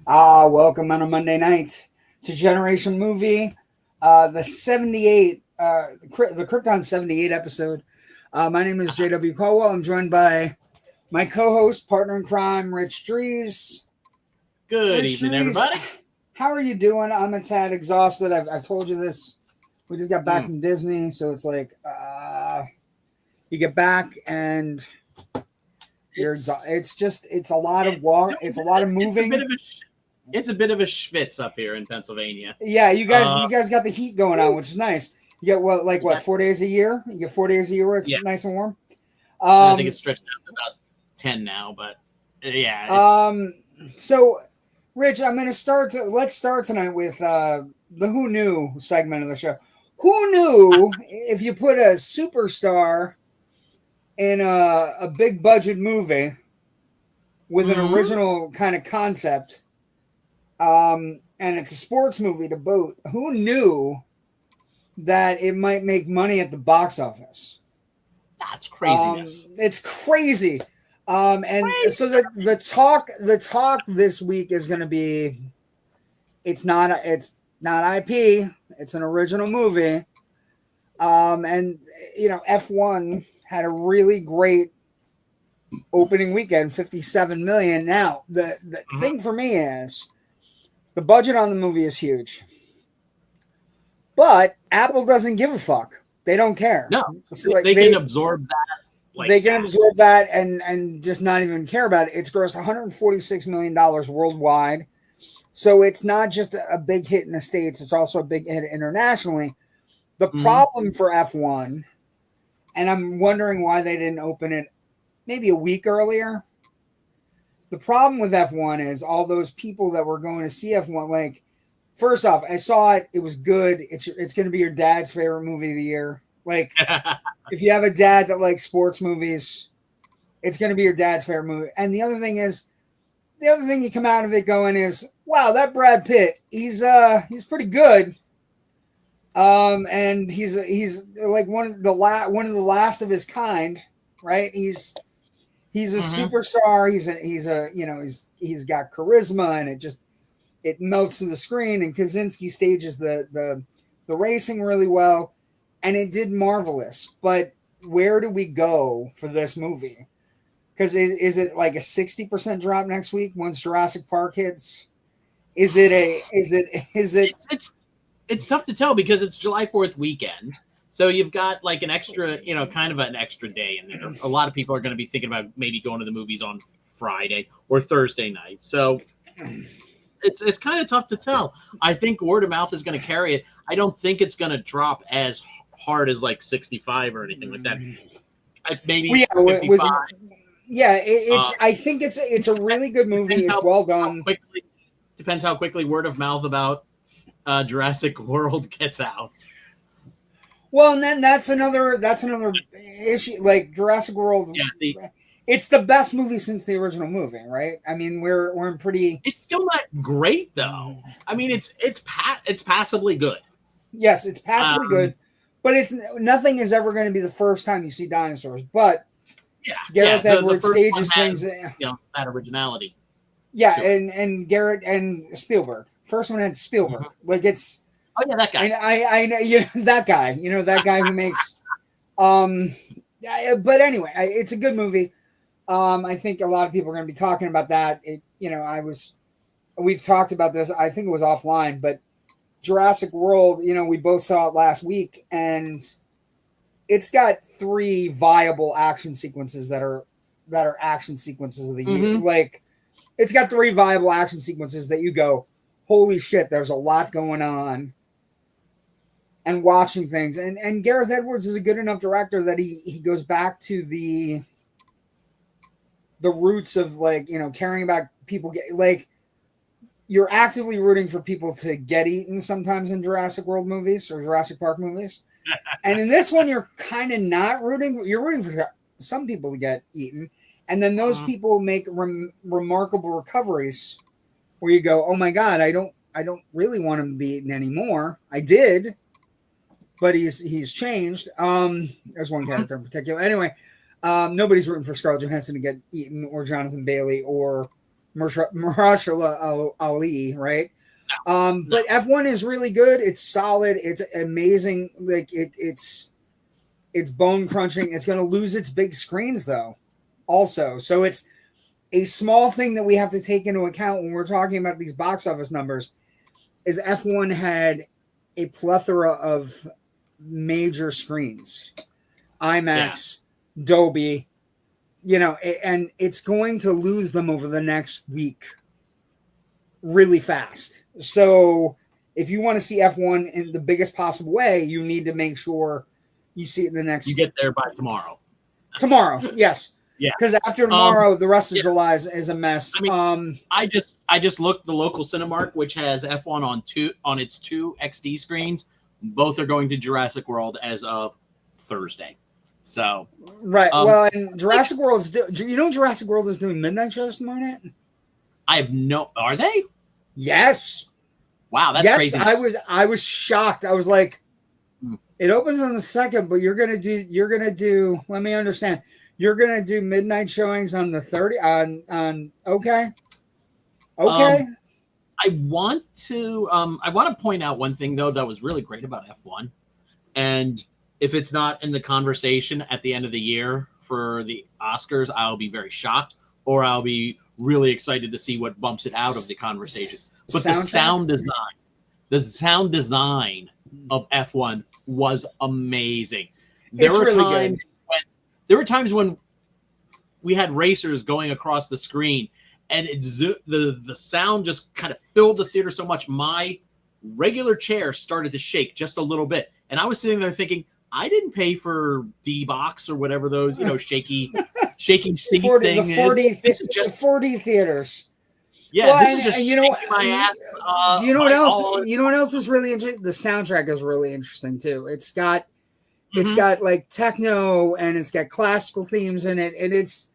Welcome on a Monday night to Generation Movie, the 78, the KRYPTON 78 episode. My name is J.W. Colwell. I'm joined by my co-host, partner in crime, Rich Drees. Good evening, everybody. How are you doing? I'm a tad exhausted. I've told you this. We just got back from Disney, so it's like you get back and you're exhausted. It's a lot of walk. It's a lot of moving. It's a bit of a schwitz up here in Pennsylvania. Yeah, you guys got the heat going on, which is nice. You get what 4 days a year? You get 4 days a year where it's nice and warm. I think it's stretched out to about 10 now, but yeah. So, Rich, let's start tonight with the Who Knew segment of the show. Who knew if you put a superstar in a big budget movie with an original kind of concept, and it's a sports movie to boot, who knew that it might make money at the box office? That's craziness. It's crazy. So the talk this week is going to be, it's not IP, it's an original movie. And F1 had a really great opening weekend, 57 million. Now, the thing for me is the budget on the movie is huge. But Apple doesn't give a fuck. They don't care. No, they can absorb that. They can absorb that and just not even care about it. It's grossed $146 million worldwide. So it's not just a big hit in the States. It's also a big hit internationally. The problem for F1, and I'm wondering why they didn't open it maybe a week earlier. The problem with F1 is all those people that were going to see F1, like, first off, I saw it. It was good. It's going to be your dad's favorite movie of the year. Like, if you have a dad that likes sports movies, it's going to be your dad's favorite movie. And the other thing you come out of it going is, wow, that Brad Pitt, he's pretty good. And he's like one of the last of his kind, right? He's a superstar. He's got charisma, and it melts to the screen. And Kaczynski stages the racing really well, and it did marvelous. But where do we go for this movie? Because is it like a 60% drop next week once Jurassic Park hits? Is it? It's tough to tell because it's July 4th weekend. So you've got like an extra, kind of an extra day in there. A lot of people are going to be thinking about maybe going to the movies on Friday or Thursday night. So it's kind of tough to tell. I think word of mouth is going to carry it. I don't think it's going to drop as hard as like 65 or anything like that. Maybe 55. I think it's a really good movie. It's well done. Depends how quickly word of mouth about Jurassic World gets out. Well, and then that's another issue. Like Jurassic World, it's the best movie since the original movie, right? I mean, we're in pretty. It's still not great though. I mean, it's passably good. Yes, it's passably good, but nothing is ever going to be the first time you see dinosaurs. But Gareth Edwards stages things. That originality. Yeah, and Garrett and Spielberg. First one had Spielberg. Like it's. Oh yeah, that guy. I know that guy. That guy who makes. But anyway, it's a good movie. I think a lot of people are going to be talking about that. We've talked about this. I think it was offline, but Jurassic World. We both saw it last week, and it's got 3 viable action sequences that are action sequences of the year. Like, it's got 3 viable action sequences that you go, holy shit, there's a lot going on. And watching things. And Gareth Edwards is a good enough director that he goes back to the roots of, like, caring about people. You're actively rooting for people to get eaten sometimes in Jurassic World movies or Jurassic Park movies. And in this one, you're kind of not rooting. You're rooting for some people to get eaten. And then those people make remarkable recoveries where you go, oh my God, I don't really want him to be eaten anymore. I did. But he's changed. There's one character in particular. Anyway, nobody's rooting for Scarlett Johansson to get eaten, or Jonathan Bailey, or Mahershala Ali, right? But F1 is really good. It's solid. It's amazing. Like it's bone crunching. It's going to lose its big screens though, also. So it's a small thing that we have to take into account when we're talking about these box office numbers. Is F1 had a plethora of major screens, IMAX, Dolby, and it's going to lose them over the next week really fast. So if you want to see F1 in the biggest possible way, you need to make sure you see it in the next. You get there by tomorrow. Tomorrow, yes. Yeah. Because after tomorrow, the rest of July is a mess. I mean, I just looked the local Cinemark, which has F1 on its 2 XD screens. Both are going to Jurassic World as of Thursday. So right. Well, and Jurassic World is Jurassic World is doing midnight shows tomorrow night. I have no. Are they? Yes. Wow, that's crazy. I was shocked. I was like, it opens on the 2nd, but you're gonna do. Let me understand. You're gonna do midnight showings on the 30th. Okay. I want to point out one thing though that was really great about F1, and if it's not in the conversation at the end of the year for the Oscars, I'll be very shocked, or I'll be really excited to see what bumps it out of the conversation. But the sound design of F1 was amazing. There were times when we had racers going across the screen, and the sound just kind of filled the theater so much. My regular chair started to shake just a little bit, and I was sitting there thinking, I didn't pay for D-Box or whatever those shaking seat thing is. 4D theaters. Yeah, well, this is just shaking my ass. Do you know what else? You know what else is really interesting? The soundtrack is really interesting too. It's got like techno and it's got classical themes in it, and it's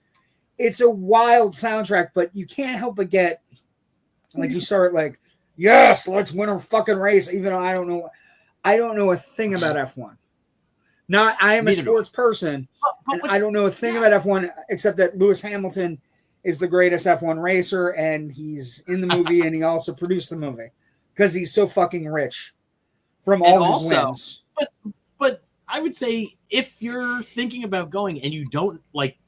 a wild soundtrack. But you can't help but get like you start like, yes, let's win a fucking race. Even though I don't know a thing about F1. I am a sports person, and I don't know a thing about F1 except that Lewis Hamilton is the greatest F1 racer, and he's in the movie, and he also produced the movie because he's so fucking rich from all his wins. But I would say if you're thinking about going and you don't, like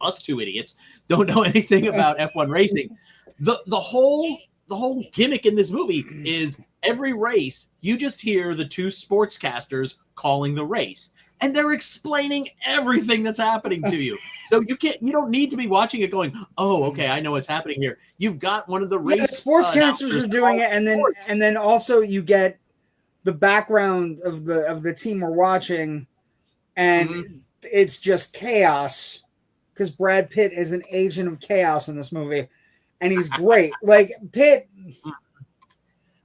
us two idiots, don't know anything about F1 racing, the whole gimmick in this movie is every race you just hear the 2 sportscasters calling the race, and they're explaining everything that's happening to you. So you don't need to be watching it going, oh, okay, I know what's happening here. You've got one of the race. The sportscasters are doing it, and then also you get the background of the team we're watching, and it's just chaos because Brad Pitt is an agent of chaos in this movie, and he's great. Like Pitt,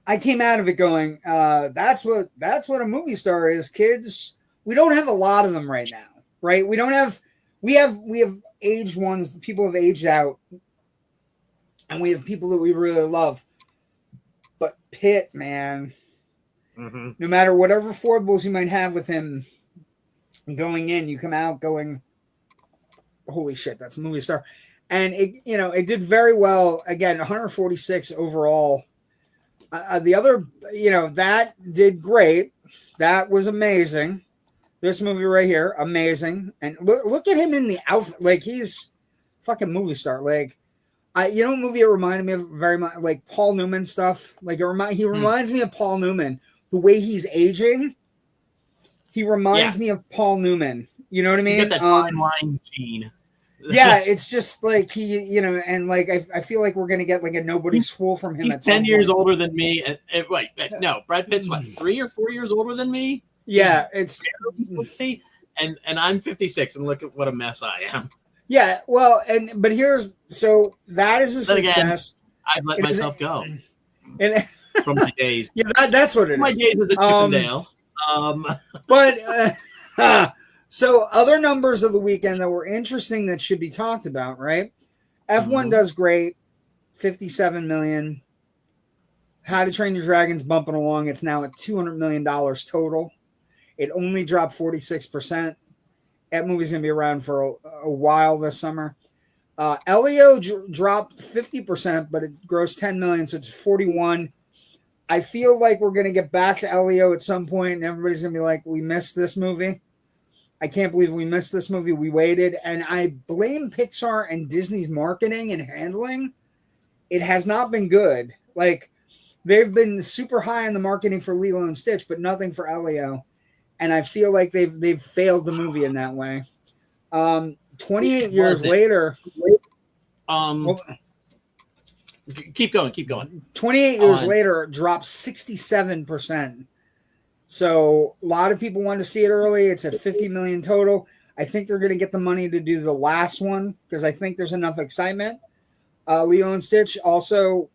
I came out of it going, that's what a movie star is, kids. We don't have a lot of them right now, right? We have aged ones. People have aged out, and we have people that we really love. But Pitt, man, no matter whatever foibles you might have with him going in, you come out going, holy shit, that's a movie star. And it did very well. Again, 146 overall. The other, that did great. That was amazing. This movie right here, amazing. And look at him in the outfit. Like, he's fucking movie star. Like, what movie it reminded me of very much? Like Paul Newman stuff. Like, he reminds me of Paul Newman. The way he's aging, he reminds me of Paul Newman. You know what I mean? You get that fine line gene. Yeah, it's just like and like I feel like we're gonna get like a nobody's fool from him. He's 10 years older than me. Wait, no, Brad Pitt's what, 3 or 4 years older than me? Yeah, it's and I'm 56, and look at what a mess I am. Yeah, well, but so that is a success. I'd let myself go. And from my days. Yeah, that's what it is. My days as a Chippendale. But so other numbers of the weekend that were interesting that should be talked about, right? F1 does great, 57 million. How to Train Your Dragon's bumping along. It's now at $200 million total. It only dropped 46%. That movie's going to be around for a while this summer. Elio dropped 50%, but it grossed 10 million, so it's 41. I feel like we're going to get back to Elio at some point, and everybody's going to be like, we missed this movie. I can't believe we missed this movie. We waited, and I blame Pixar and Disney's marketing and handling. It has not been good. Like, they've been super high on the marketing for Lilo and Stitch, but nothing for Elio. And I feel like they've failed the movie in that way. 28 years later. Keep going. 28 years later, it dropped 67%. So a lot of people wanted to see it early. It's at 50 million total. I think they're going to get the money to do the last one because I think there's enough excitement. Lilo and Stitch also,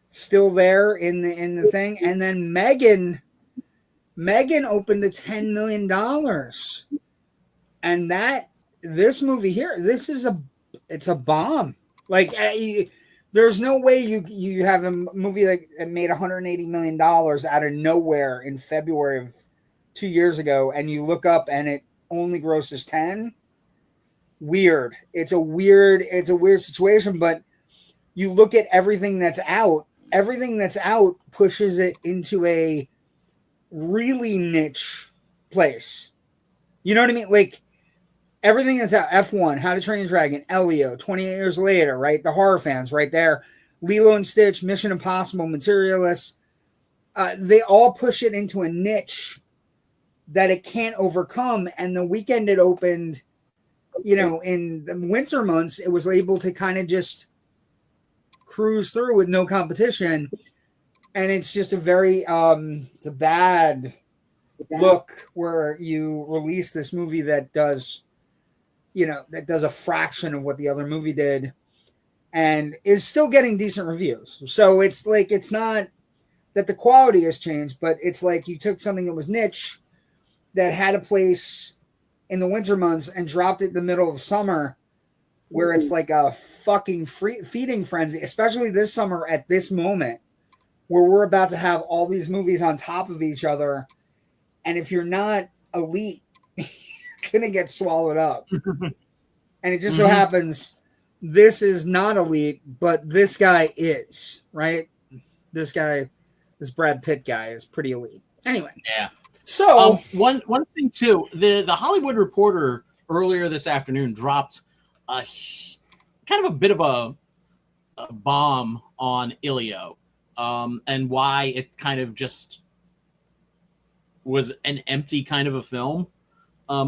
still there in the thing. And then Megan opened to $10 million. And this movie here, it's a bomb. Like, there's no way you have a movie that made $180 million out of nowhere in February of 2 years ago, and you look up and it only grosses 10. Weird. It's a weird situation, but you look at everything that's out. Everything that's out pushes it into a really niche place. You know what I mean? Like, everything that's out, F1, How to Train Your Dragon, Elio, 28 years later, right? The horror fans right there. Lilo and Stitch, Mission Impossible, Materialists. They all push it into a niche that it can't overcome. And the weekend it opened, in the winter months, it was able to kind of just cruise through with no competition. And it's just a very, it's a bad look where you release this movie that does a fraction of what the other movie did and is still getting decent reviews. So it's like, it's not that the quality has changed, but it's like you took something that was niche that had a place in the winter months and dropped it in the middle of summer where it's like a fucking feeding frenzy, especially this summer at this moment where we're about to have all these movies on top of each other. And if you're not elite, going to get swallowed up. And it just so happens this is not elite, but this guy is, right? This Brad Pitt guy is pretty elite. Anyway. Yeah. So one thing too, the Hollywood Reporter earlier this afternoon dropped a kind of a bit of a bomb on Elio, and why it kind of just was an empty kind of a film.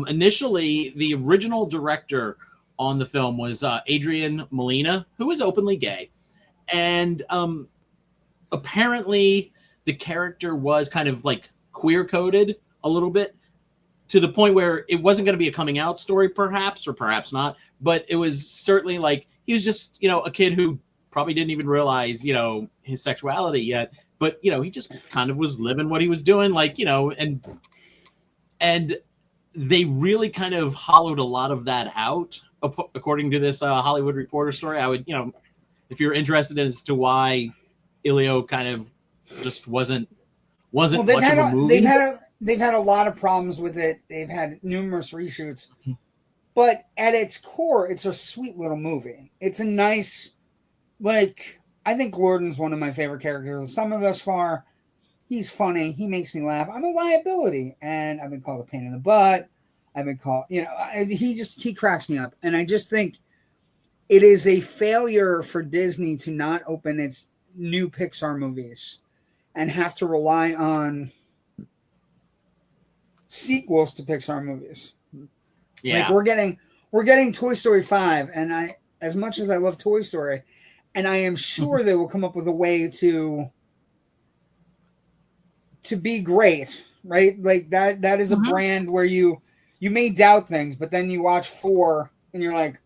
Initially, the original director on the film was Adrian Molina, who was openly gay. And apparently the character was kind of like queer-coded a little bit to the point where it wasn't going to be a coming out story, perhaps, or perhaps not. But it was certainly like he was just, a kid who probably didn't even realize, his sexuality yet. But, he just kind of was living what he was doing, like, and they really kind of hollowed a lot of that out, according to this Hollywood Reporter story. I would, if you're interested as to why Elio kind of just wasn't much of a movie. They've had a lot of problems with it. They've had numerous reshoots, but at its core, it's a sweet little movie. It's a nice, I think Gordon's one of my favorite characters of summer thus far. He's funny. He makes me laugh. I'm a liability, and I've been called a pain in the butt. I've been called, he cracks me up. And I just think it is a failure for Disney to not open its new Pixar movies and have to rely on sequels to Pixar movies. Yeah. Like we're getting Toy Story 5, and as much as I love Toy Story, and I am sure they will come up with a way to be great, right? Like that is a brand where you may doubt things, but then you watch 4 and you're like,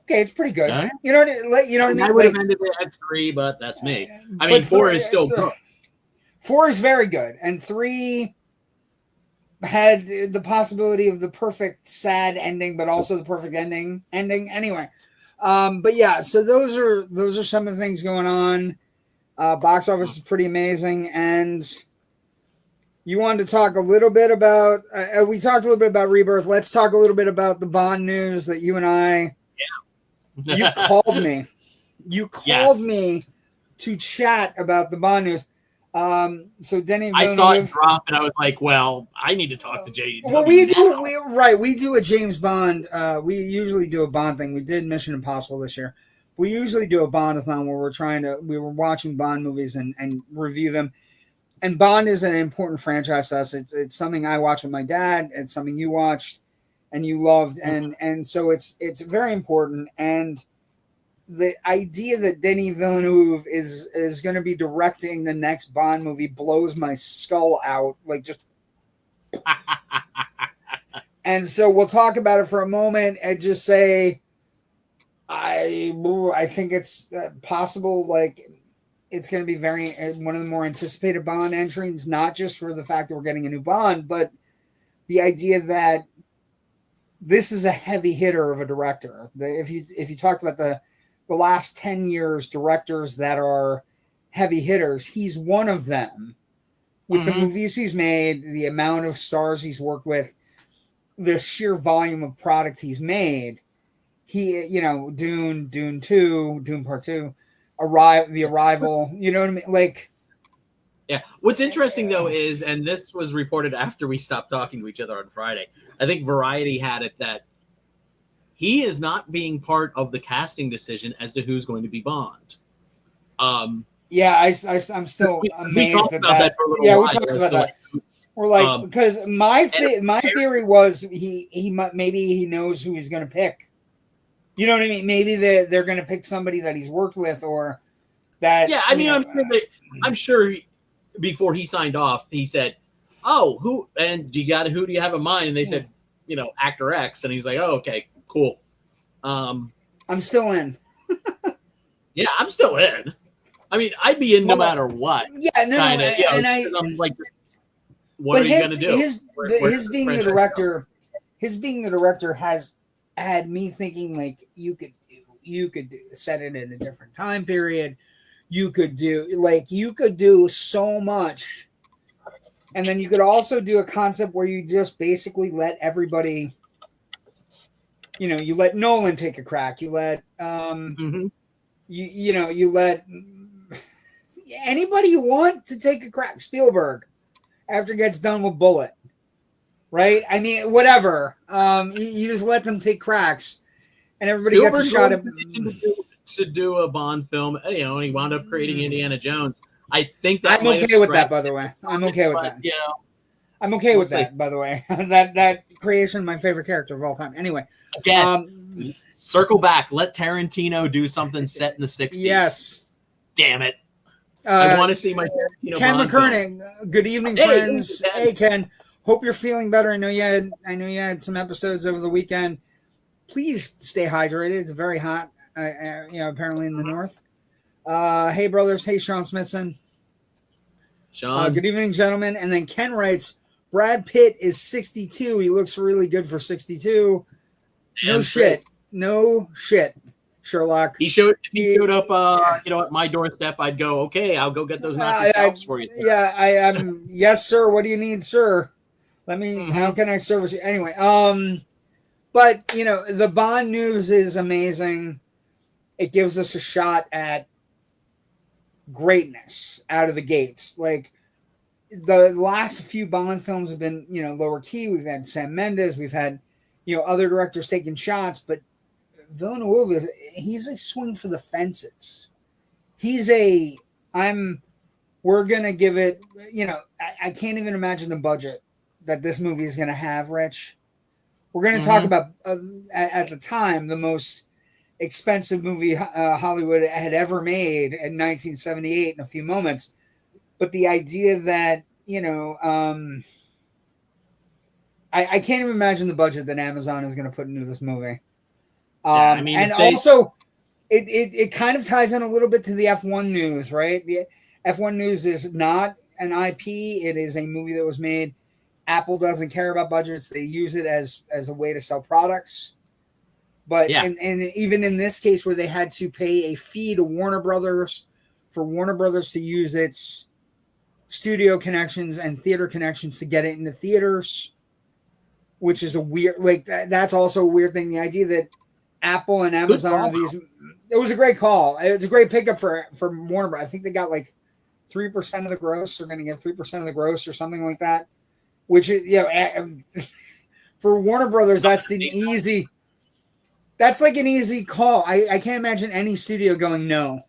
okay, it's pretty good. Okay. You know what I mean? I would have ended it at 3, but that's me. I mean, 4 is still good. 4 is very good, and 3 had the possibility of the perfect sad ending, but also the perfect ending. Anyway, but yeah, so those are some of the things going on. Box office is pretty amazing, and you wanted to talk a little bit about. We talked a little bit about Rebirth. Let's talk a little bit about the Bond news that you and I you called me. You called me to chat about the Bond news. So Denny Villeneuve, I saw it drop, and I was like, "Well, I need to talk to Jay." Well, we do a James Bond. We usually do a Bond thing. We did Mission Impossible this year. We usually do a Bond-a-thon where we were watching Bond movies and review them. And Bond is an important franchise to us. It's something I watched with my dad. It's something you watched and you loved, and so it's very important. And the idea that Denis Villeneuve is going to be directing the next Bond movie blows my skull out, like just. And so we'll talk about it for a moment and just say, I think it's possible, like it's going to be one of the more anticipated Bond entries, not just for the fact that we're getting a new Bond, but the idea that this is a heavy hitter of a director. If you talked about the last 10 years directors that are heavy hitters, he's one of them. With the movies he's made, the amount of stars he's worked with, the sheer volume of product he's made, Dune 2, Dune Part 2, The Arrival, you know what I mean? Like, yeah. What's interesting though is, and this was reported after we stopped talking to each other on Friday, I think Variety had it that he is not being part of the casting decision as to who's going to be Bond. Yeah, I'm still amazed at that. We talked about that. We're like, because my theory was he knows who he's going to pick. You know what I mean? Maybe they're going to pick somebody that he's worked with, or that. Yeah, I mean, I'm sure before he signed off, he said, "Oh, who do you have in mind?" And they said, actor X, and he's like, "Oh, okay, cool." I'm still in. Yeah, I'm still in. I mean, I'd be in no matter what. Yeah, no, and I'm like, what are you gonna do? His being the director has had me thinking, like, you could set it in a different time period. You could do so much, and then you could also do a concept where you just basically let everybody. You let Nolan take a crack. You let you let anybody you want to take a crack. Spielberg, after he gets done with Bullet, right? I mean, whatever. You just let them take cracks, and everybody gets a shot at to do a Bond film. And he wound up creating Indiana Jones. I think that I'm okay with that, by the way. I'm okay with that. I'm okay with that, by the way. that creation, my favorite character of all time. Anyway, again, circle back. Let Tarantino do something set in the 60s. Yes. Damn it. I want to see my Tarantino Ken Bond McKernan. film. Good evening, friends. Hey, Ken. Hope you're feeling better. I know you had some episodes over the weekend. Please stay hydrated. It's very hot. Apparently in the north. Hey, brothers. Hey, Sean Smithson. Sean. Good evening, gentlemen. And then Ken writes, Brad Pitt is 62. He looks really good for 62. No shit, Sherlock. He showed up, at my doorstep. I'd go, okay, I'll go get those Nazi scalps for you. Sir. Yeah, I am. Yes, sir. What do you need, sir? Let me. How can I service you? Anyway, but the Bond news is amazing. It gives us a shot at greatness out of the gates. Like, the last few Bond films have been, lower key. We've had Sam Mendes. We've had, other directors taking shots. But Villeneuve, he's a swing for the fences. We're going to give it, I can't even imagine the budget that this movie is going to have, Rich. We're going to talk about, at the time, the most expensive movie Hollywood had ever made in 1978 in a few moments. But the idea that, I can't even imagine the budget that Amazon is going to put into this movie. Also, it kind of ties in a little bit to the F1 news, right? The F1 news is not an IP. It is a movie that was made. Apple doesn't care about budgets. They use it as a way to sell products. But and even in this case where they had to pay a fee to Warner Brothers for Warner Brothers to use its studio connections and theater connections to get it into theaters, which is a weird, that's also a weird thing. The idea that Apple and Amazon are these. It was a great call. It was a great pickup for Warner Bros. I think they got like 3% of the gross. They're going to get 3% of the gross or something like that. Which is, for Warner Brothers, that's an easy. That's like an easy call. I can't imagine any studio going no.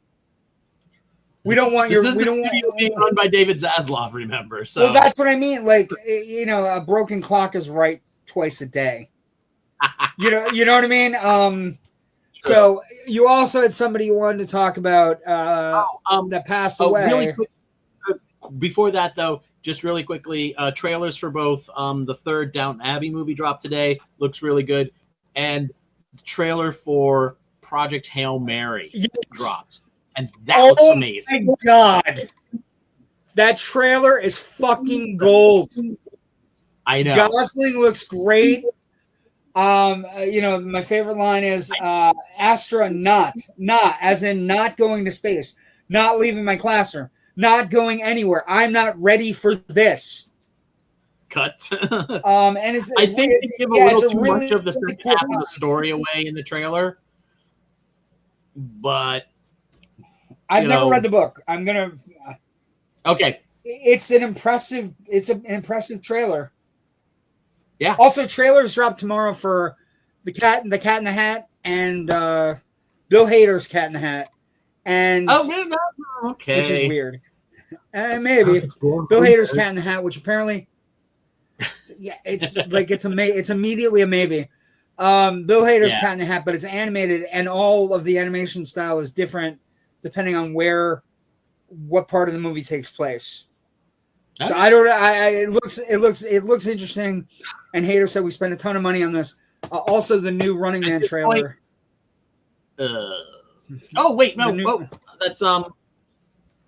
We don't want your. We don't want being run by David Zaslav. Remember, so well, that's what I mean. Like a broken clock is right twice a day. You know what I mean. Sure. So you also had somebody you wanted to talk about that passed away. Really quick, before that, though, just really quickly, trailers for both the third Downton Abbey movie dropped today. Looks really good, and the trailer for Project Hail Mary dropped. And that looks amazing. Oh my God. That trailer is fucking gold. I know. Gosling looks great. My favorite line is Astra not as in not going to space, not leaving my classroom, not going anywhere. I'm not ready for this. Cut. And it's I think they give a little too much of the second half of the story away in the trailer. But I've never read the book. I'm gonna. Okay. It's an impressive trailer. Yeah. Also, trailers drop tomorrow for the Cat in the Hat and Bill Hader's Cat in the Hat, and okay, which is weird. Maybe Bill Hader's Cat in the Hat, which apparently, it's immediately a maybe. Bill Hader's Cat in the Hat, but it's animated, and all of the animation style is different depending on what part of the movie takes place. Okay. So I don't. It looks interesting. And Hader said we spent a ton of money on this. Also, the new Running Man trailer. Oh wait, no. That's not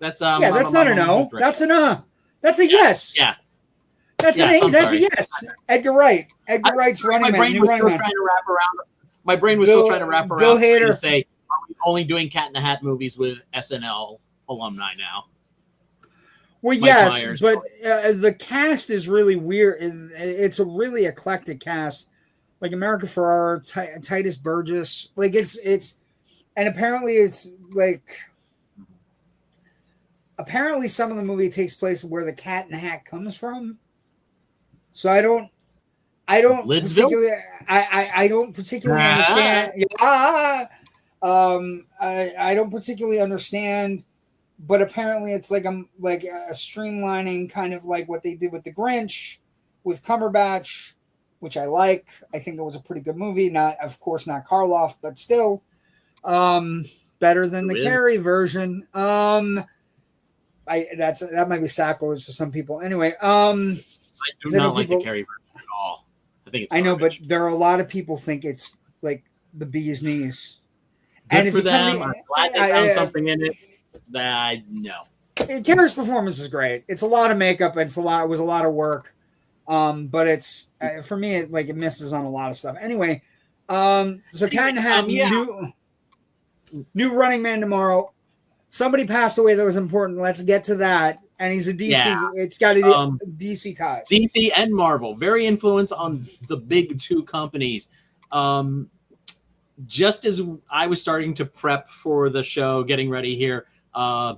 a no. That's a yes. Yeah. That's a yes. Edgar Wright. Edgar Wright's Running Man. My brain was still trying to wrap around. Bill Hader. To say, are we only doing Cat in the Hat movies with SNL alumni now? Well, Mike yes, Myers, but the cast is really weird. It's a really eclectic cast, like America Ferrera, Titus Burgess. Like and apparently it's like some of the movie takes place where the Cat in the Hat comes from. So I don't particularly understand. I don't particularly understand. But apparently it's like a streamlining, kind of like what they did with The Grinch, with Cumberbatch, which I like. I think it was a pretty good movie. Of course, not Karloff, but still better than the Carrie version. That might be sacrilege to some people. Anyway, I do not like the Carrie version at all. I think it's garbage. I know, but there are a lot of people think it's like the bee's knees. Good for them. I'm glad they found something in it. No. Carrie's performance is great. It's a lot of makeup. It was a lot of work. But it's for me, it misses on a lot of stuff. Anyway, so Cat in the Hat, new Running Man tomorrow. Somebody passed away that was important. Let's get to that. And he's a DC. Yeah. It's got DC ties. DC and Marvel, very influenced on the big two companies. Just as I was starting to prep for the show, getting ready here. I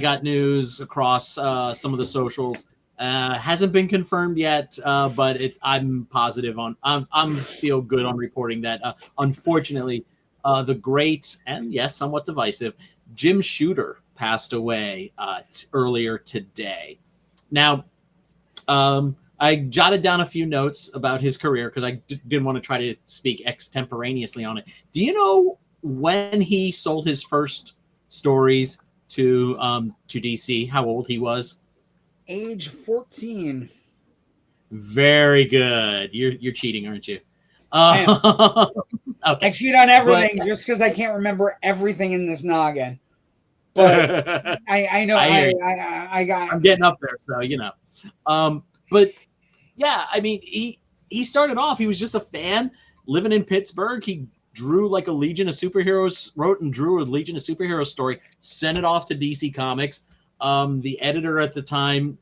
got news across some of the socials. Hasn't been confirmed yet, but I'm positive on. I'm feel good on reporting that. Unfortunately, the great and yes, somewhat divisive Jim Shooter passed away earlier today. Now, I jotted down a few notes about his career because I didn't want to try to speak extemporaneously on it. Do you know when he sold his first stories to DC, how old he was? Age 14. Very good. You're cheating, aren't you? Okay. I cheat on everything just because I can't remember everything in this noggin. But I know I'm getting up there, so you know. But yeah, I mean, he started off. He was just a fan living in Pittsburgh. He drew like a Legion of Superheroes, wrote and drew a Legion of Superheroes story, sent it off to DC Comics. The editor at the time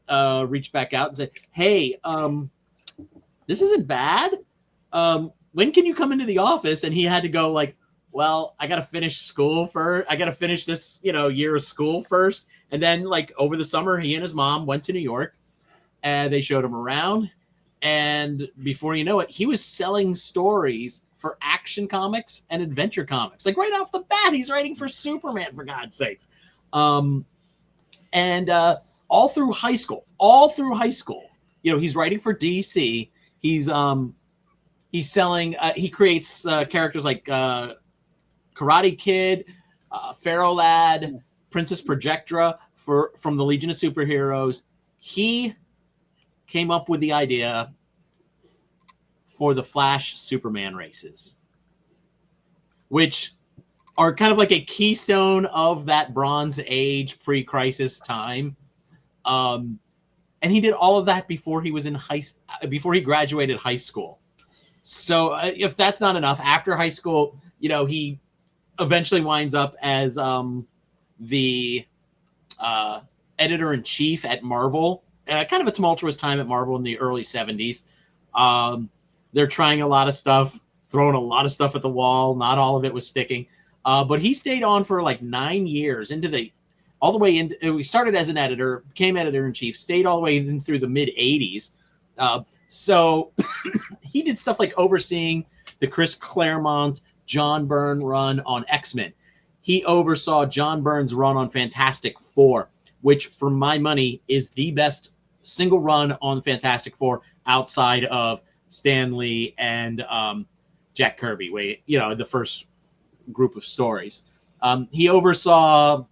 reached back out and said, "Hey, this isn't bad. when can you come into the office? And he had to go like, well, I got to finish school first. I got to finish this, year of school first. And then like over the summer, he and his mom went to New York and they showed him around. And before you know it, he was selling stories for Action Comics and Adventure Comics. Like right off the bat, he's writing for Superman, for God's sakes. And all through high school, he's writing for DC. He's selling. He creates characters like Karate Kid, Pharaoh Lad, Princess Projectra from the Legion of Superheroes. He came up with the idea for the Flash Superman races, which are kind of like a keystone of that Bronze Age pre-crisis time. And he did all of that before he was before he graduated high school. So if that's not enough, after high school, he eventually winds up as the editor-in-chief at Marvel. Kind of a tumultuous time at Marvel in the early 70s. They're trying a lot of stuff, throwing a lot of stuff at the wall. Not all of it was sticking. But he stayed on for like 9 years all the way into. We started as an editor, became editor-in-chief, stayed all the way in through the mid-80s. So he did stuff like overseeing the Chris Claremont, John Byrne run on X-Men. He oversaw John Byrne's run on Fantastic Four, which for my money is the best single run on Fantastic Four outside of Stan Lee and Jack Kirby, the first group of stories. He oversaw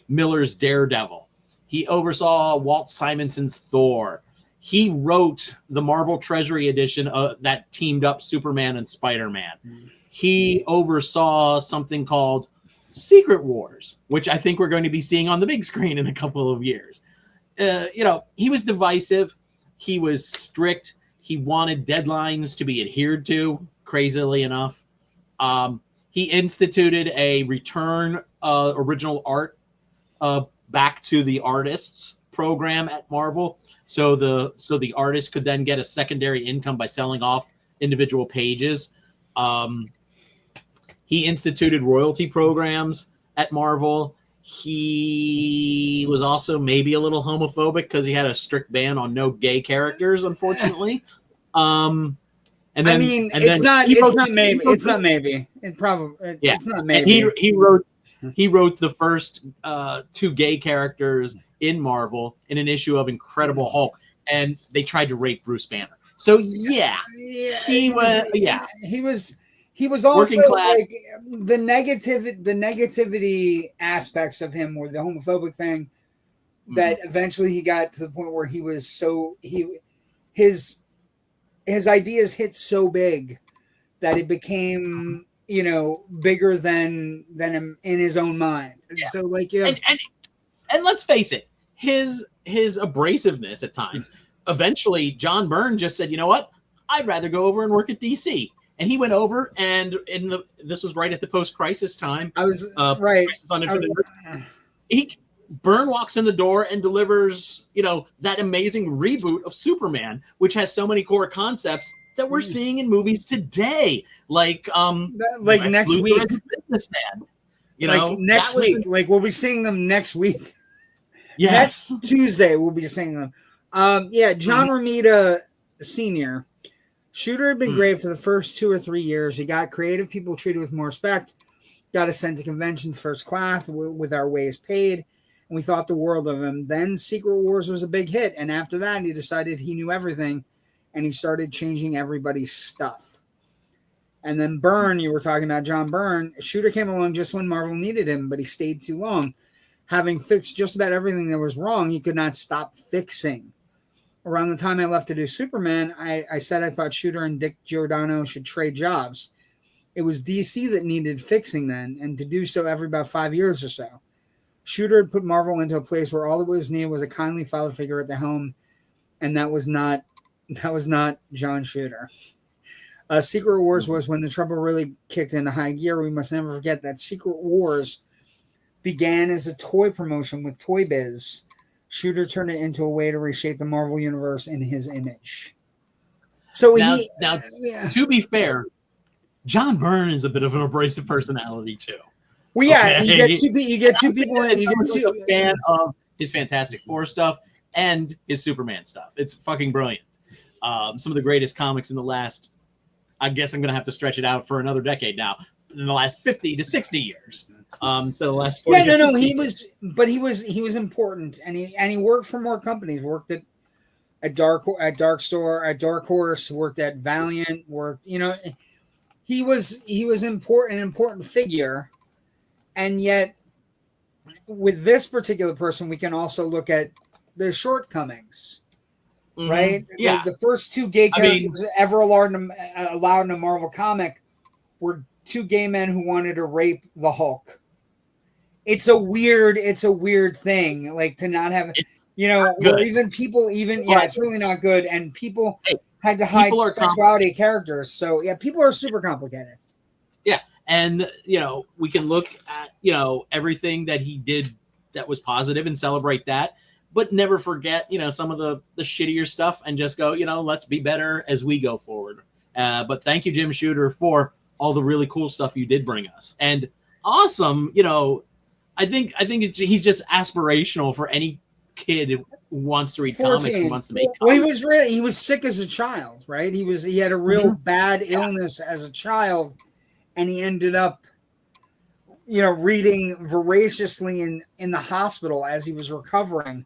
Miller's Daredevil. He oversaw Walt Simonson's Thor. He wrote the Marvel Treasury edition that teamed up Superman and Spider-Man. He oversaw something called Secret Wars, which I think we're going to be seeing on the big screen in a couple of years. He was divisive. He was strict. He wanted deadlines to be adhered to, crazily enough. He instituted a return original art back to the artists program at Marvel. So the artist could then get a secondary income by selling off individual pages. He instituted royalty programs at Marvel. He was also maybe a little homophobic because he had a strict ban on no gay characters, unfortunately. It's not maybe. It's not maybe. And he wrote the first 2 gay characters in Marvel in an issue of Incredible Hulk, and they tried to rape Bruce Banner. So he was also like the negativity aspects of him were the homophobic thing that eventually he got to the point where he was his ideas hit so big that it became bigger than him in his own mind. Yeah. So and let's face it, his abrasiveness at times. Eventually, John Byrne just said, "You know what? I'd rather go over and work at DC." And he went over, and this was right at the post-crisis time. I was right. Byrne walks in the door and delivers, that amazing reboot of Superman, which has so many core concepts that we're seeing in movies today, like next Luthor week, as a businessman. Next week, we'll be seeing them next week. Yes. Next Tuesday, we'll be seeing them. John Romita Sr. Shooter had been great for the first 2 or 3 years. He got creative people treated with more respect, got us sent to conventions first class with our ways paid, and we thought the world of him. Then Secret Wars was a big hit, and after that, he decided he knew everything, and he started changing everybody's stuff. And then Byrne, you were talking about John Byrne. Shooter came along just when Marvel needed him, but he stayed too long. Having fixed just about everything that was wrong, he could not stop fixing. Around the time I left to do Superman, I said I thought Shooter and Dick Giordano should trade jobs. It was DC that needed fixing then, and to do so every about 5 years or so. Shooter had put Marvel into a place where all that was needed was a kindly father figure at the helm, and that was not John Shooter. Secret Wars was when the trouble really kicked into high gear. We must never forget that Secret Wars began as a toy promotion with Toy Biz. Shooter turned it into a way to reshape the Marvel Universe in his image. So now, yeah. to be fair, John Byrne is a bit of an abrasive personality too. Well, yeah, Okay? you get two people. You get I'm two. a fan of his Fantastic Four stuff and his Superman stuff. It's fucking brilliant. Some of the greatest comics in the last, I guess I'm going to have to stretch it out for another decade now, in the last 50 to 60 years. So the last 40 Yeah, no, he years. was important, and he worked for more companies. Worked at Dark Horse, worked at Valiant, he was an important figure, and yet with this particular person, we can also look at their shortcomings. Mm-hmm. Right? Yeah. The first two gay characters ever allowed in a Marvel comic were two gay men who wanted to rape the Hulk. It's a weird thing, like to not have, or even people, it's really not good, and people had to hide sexuality of characters. So yeah, people are super complicated. Yeah, and we can look at everything that he did that was positive and celebrate that, but never forget some of the shittier stuff and just go let's be better as we go forward. But thank you, Jim Shooter, for all the really cool stuff you did bring us, and awesome. I think he's just aspirational for any kid who wants to read 14. comics and wants to make comics. Well, he was sick as a child, right? He had a real bad illness as a child, and he ended up reading voraciously in the hospital as he was recovering,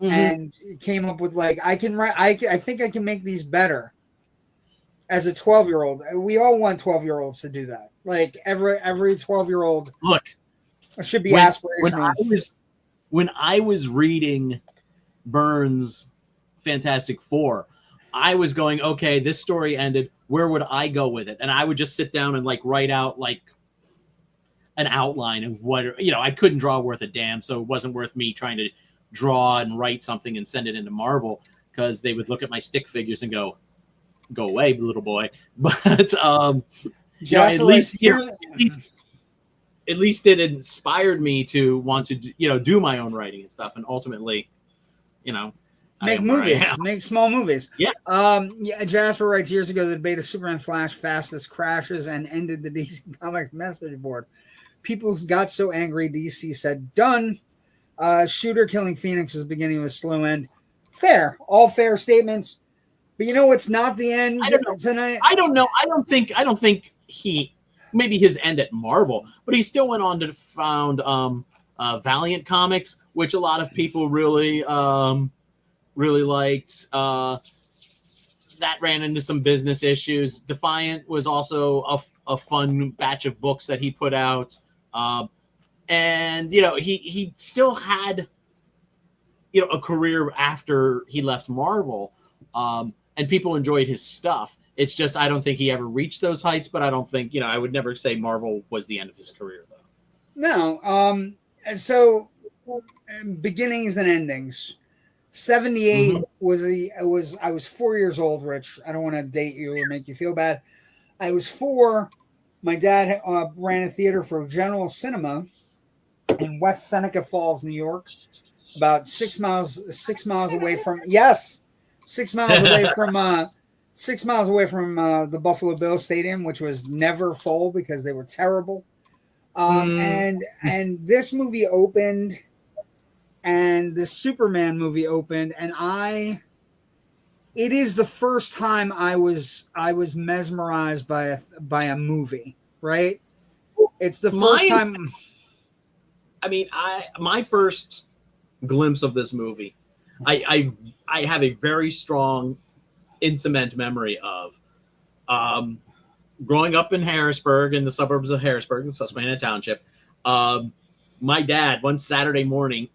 and came up with I think I can make these better. As a 12-year-old, we all want 12-year-olds to do that. Like every 12-year-old should be aspirational. When I was reading Byrne's Fantastic Four, I was going, okay, this story ended. Where would I go with it? And I would just sit down and write out an outline of what I couldn't draw worth a damn, so it wasn't worth me trying to draw and write something and send it into Marvel, because they would look at my stick figures and go away, little boy. But at least it inspired me to want to do my own writing and stuff, and ultimately make small movies. Jasper writes, years ago the debate of Superman Flash fastest crashes and ended the DC Comics message board. People got so angry DC said done. Shooter killing Phoenix was the beginning of a slow end. All fair statements. But it's not the end tonight. I don't know. I don't think he, maybe his end at Marvel, but he still went on to found Valiant Comics, which a lot of people really liked. That ran into some business issues. Defiant was also a fun batch of books that he put out, and he still had a career after he left Marvel. And people enjoyed his stuff. It's just I don't think he ever reached those heights, but I don't think, I would never say Marvel was the end of his career, though. No. So beginnings and endings. 78 I was 4 years old, Rich. I don't want to date you or make you feel bad. I was 4. My dad ran a theater for General Cinema in West Seneca Falls, New York, about 6 miles away from 6 miles away from the Buffalo Bills Stadium, which was never full because they were terrible. And this movie opened, and the Superman movie opened, and it is the first time I was mesmerized by a movie, right? It's the first time. I mean, my first glimpse of this movie, I have a very strong in cement memory of growing up in Harrisburg, in the suburbs of Harrisburg, in Susquehanna Township. My dad, one Saturday morning,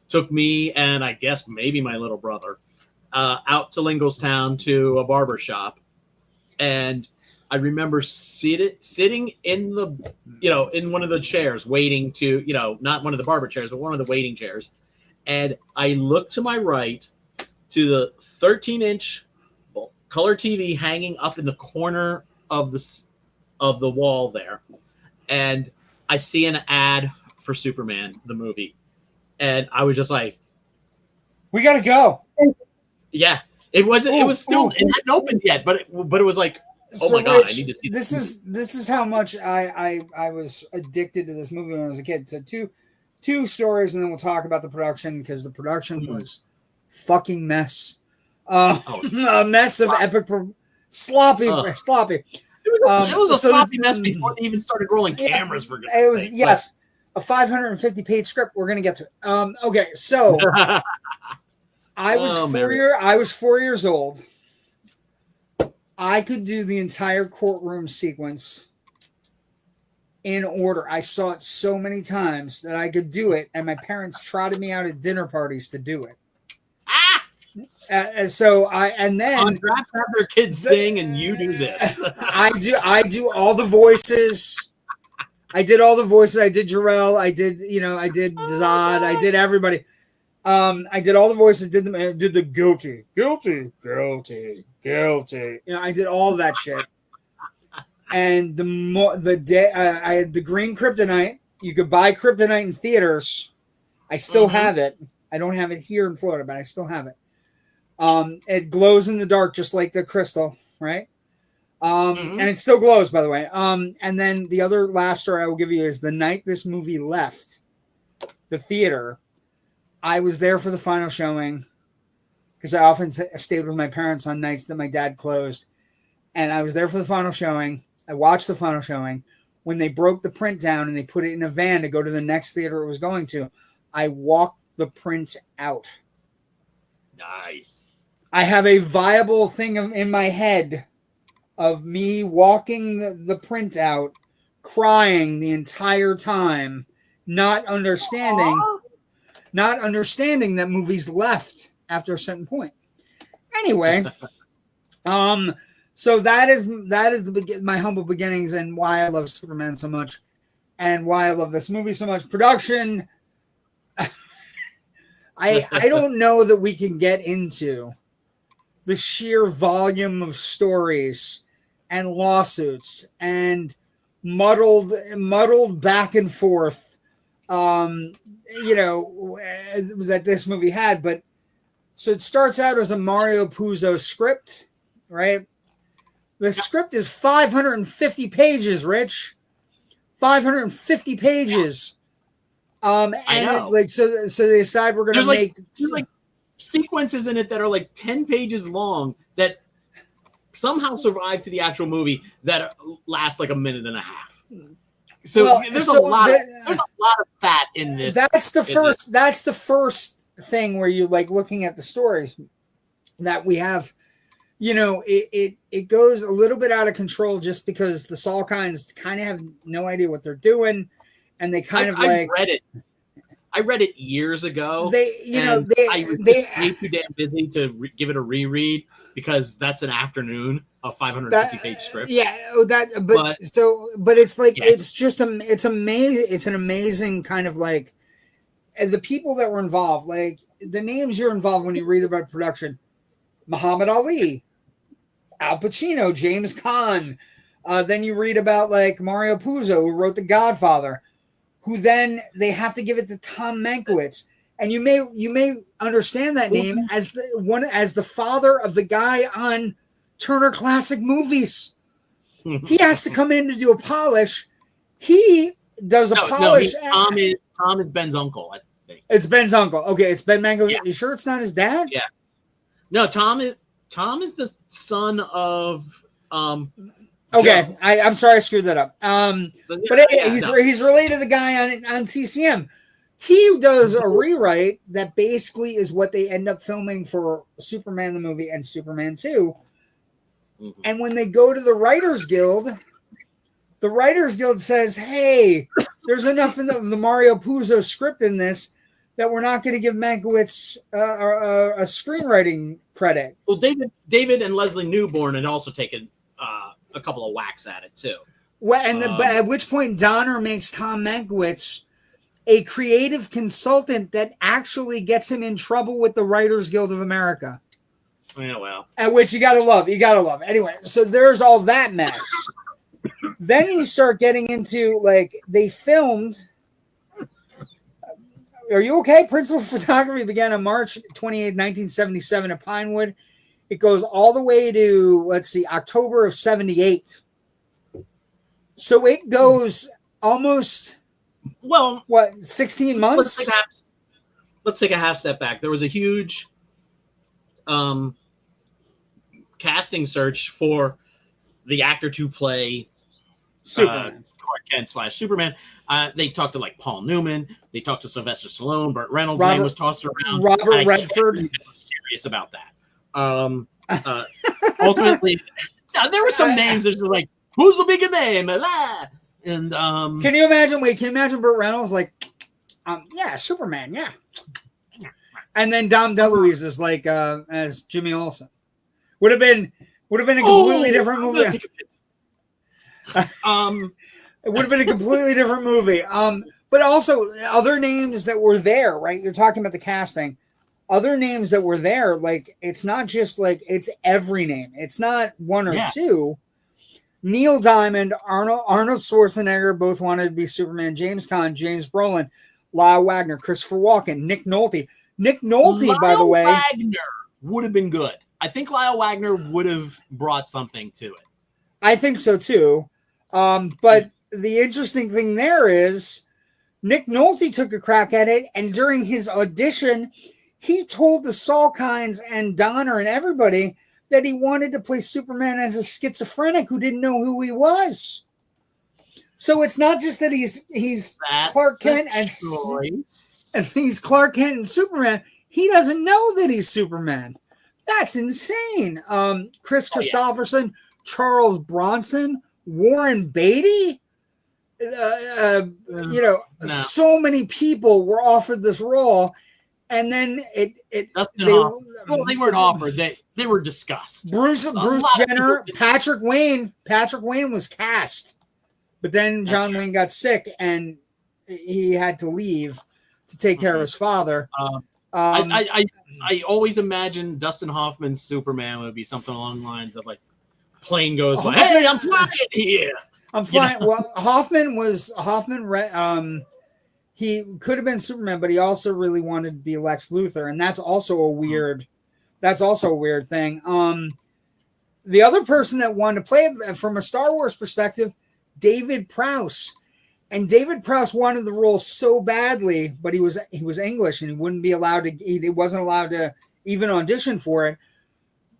took me and I guess maybe my little brother out to Linglestown to a barber shop. And I remember sitting in the, in one of the chairs waiting to, not one of the barber chairs, but one of the waiting chairs. And I looked to my right to the 13-inch color TV hanging up in the corner of the wall there. And I see an ad for Superman, the movie. And I was just like, we got to go. Yeah. It wasn't. It was still. It hadn't opened yet, but it was like, oh So my god, Rich, I need to see this is how much I was addicted to this movie when I was a kid. So two stories, and then we'll talk about the production, because the production was fucking mess. A mess of epic, sloppy. It was a sloppy mess before they even started rolling cameras. For it was yes, a 550-page script. We're gonna get to it. Okay, so I was 4 years old. I could do the entire courtroom sequence in order. I saw it so many times that I could do it, and my parents trotted me out at dinner parties to do it. And then perhaps have their kids sing, and you do this. I do all the voices. I did all the voices. I did Jarrell. I did Zod. I did everybody. I did all the voices. Did the guilty. I did all that shit. And the day I had the green kryptonite. You could buy kryptonite in theaters. I still have it. I don't have it here in Florida, but I still have it. It glows in the dark, just like the crystal, right? And it still glows, by the way. And then the other last story I will give you is the night this movie left the theater, I was there for the final showing, because I often stayed with my parents on nights that my dad closed. And I was there for the final showing. I watched the final showing. When they broke the print down and they put it in a van to go to the next theater it was going to, I walked the print out. Nice. I have a viable thing in my head of me walking the print out, crying the entire time, not understanding that movies left after a certain point. Anyway, so that is my humble beginnings and why I love Superman so much, and why I love this movie so much. Production, I don't know that we can get into the sheer volume of stories and lawsuits and muddled back and forth, that this movie had. But so it starts out as a Mario Puzo script, right? The script is 550 pages, Rich. 550 pages. I know. So they decide we're going to make there's sequences in it that are like 10 pages long that somehow survive to the actual movie that last like a minute and a half. So there's a lot of fat in this. That's the first thing where you like looking at the stories that we have. It goes a little bit out of control just because the Salkinds kind of have no idea what they're doing, and they I read it. I read it years ago. I was way too damn busy to give it a reread, because that's an afternoon of 550-page script. Yeah, but it's like it's amazing. It's an amazing kind of like, and the people that were involved, like the names you're involved when you read about production: Muhammad Ali, Al Pacino, James Caan. Then you read about like Mario Puzo, who wrote The Godfather, who then they have to give it to Tom Mankiewicz. And you may understand that name as the father of the guy on Turner Classic Movies. He has to come in to do a polish. He does a polish. Tom is Ben's uncle, I think. It's Ben's uncle. Okay, it's Ben Mankiewicz. Yeah. You sure it's not his dad? Yeah. No, Tom is the son of Okay, I'm sorry I screwed that up. He's related to the guy on TCM. He does a rewrite that basically is what they end up filming for Superman the movie and Superman 2. Mm-hmm. And when they go to the Writers Guild says, "Hey, there's enough in the Mario Puzo script in this that we're not going to give Mankiewicz a screenwriting credit." Well, David and Leslie Newborn had also taken a couple of whacks at it too. Well, at which point Donner makes Tom Mankiewicz a creative consultant that actually gets him in trouble with the Writers Guild of America. Yeah, well. At which you gotta love. Anyway, so there's all that mess. Then you start getting into like they filmed. Are you okay? Principal photography began on March 28, 1977 at Pinewood. It goes all the way to, let's see, October of 78. So it goes almost, 16 months? Let's take a half step back. There was a huge casting search for the actor to play Superman. Clark Kent / Superman. They talked to like Paul Newman. They talked to Sylvester Stallone. Burt Reynolds' name was tossed around. Robert Redford. I was serious about that. Ultimately, there were some names that were like, "Who's the bigger name?" And can you imagine? Wait, can you imagine Burt Reynolds like, yeah, Superman, yeah. And then Dom DeLuise is like as Jimmy Olsen. Would have been a completely different movie. It would have been a completely different movie. But also other names that were there, right? You're talking about the casting. Other names that were there, like it's not just like it's every name. It's not one or two. Neil Diamond, Arnold Schwarzenegger both wanted to be Superman. James Caan, James Brolin, Lyle Wagner, Christopher Walken, Nick Nolte. Nick Nolte, by the way, Wagner would have been good. I think Lyle Wagner would have brought something to it. I think so too. But the interesting thing there is Nick Nolte took a crack at it, and during his audition, he told the Salkinds and Donner and everybody that he wanted to play Superman as a schizophrenic who didn't know who he was. So it's not just that he's Clark Kent and he's Clark Kent and Superman. He doesn't know that he's Superman. That's insane. Chris Christopherson, Charles Bronson, Warren Beatty. So many people were offered this role, and then they weren't offered. They were discussed. Bruce Jenner, Patrick Wayne was cast, but then John Wayne got sick and he had to leave to take care of his father. I always imagine Dustin Hoffman's Superman would be something along the lines of like, plane goes by, hey, I'm flying here. I'm flying. You know? Well, Hoffman, he could have been Superman, but he also really wanted to be Lex Luthor, and that's also a weird thing. The other person that wanted to play it from a Star Wars perspective, David Prowse. And David Prowse wanted the role so badly, but he was English and he wasn't allowed to even audition for it.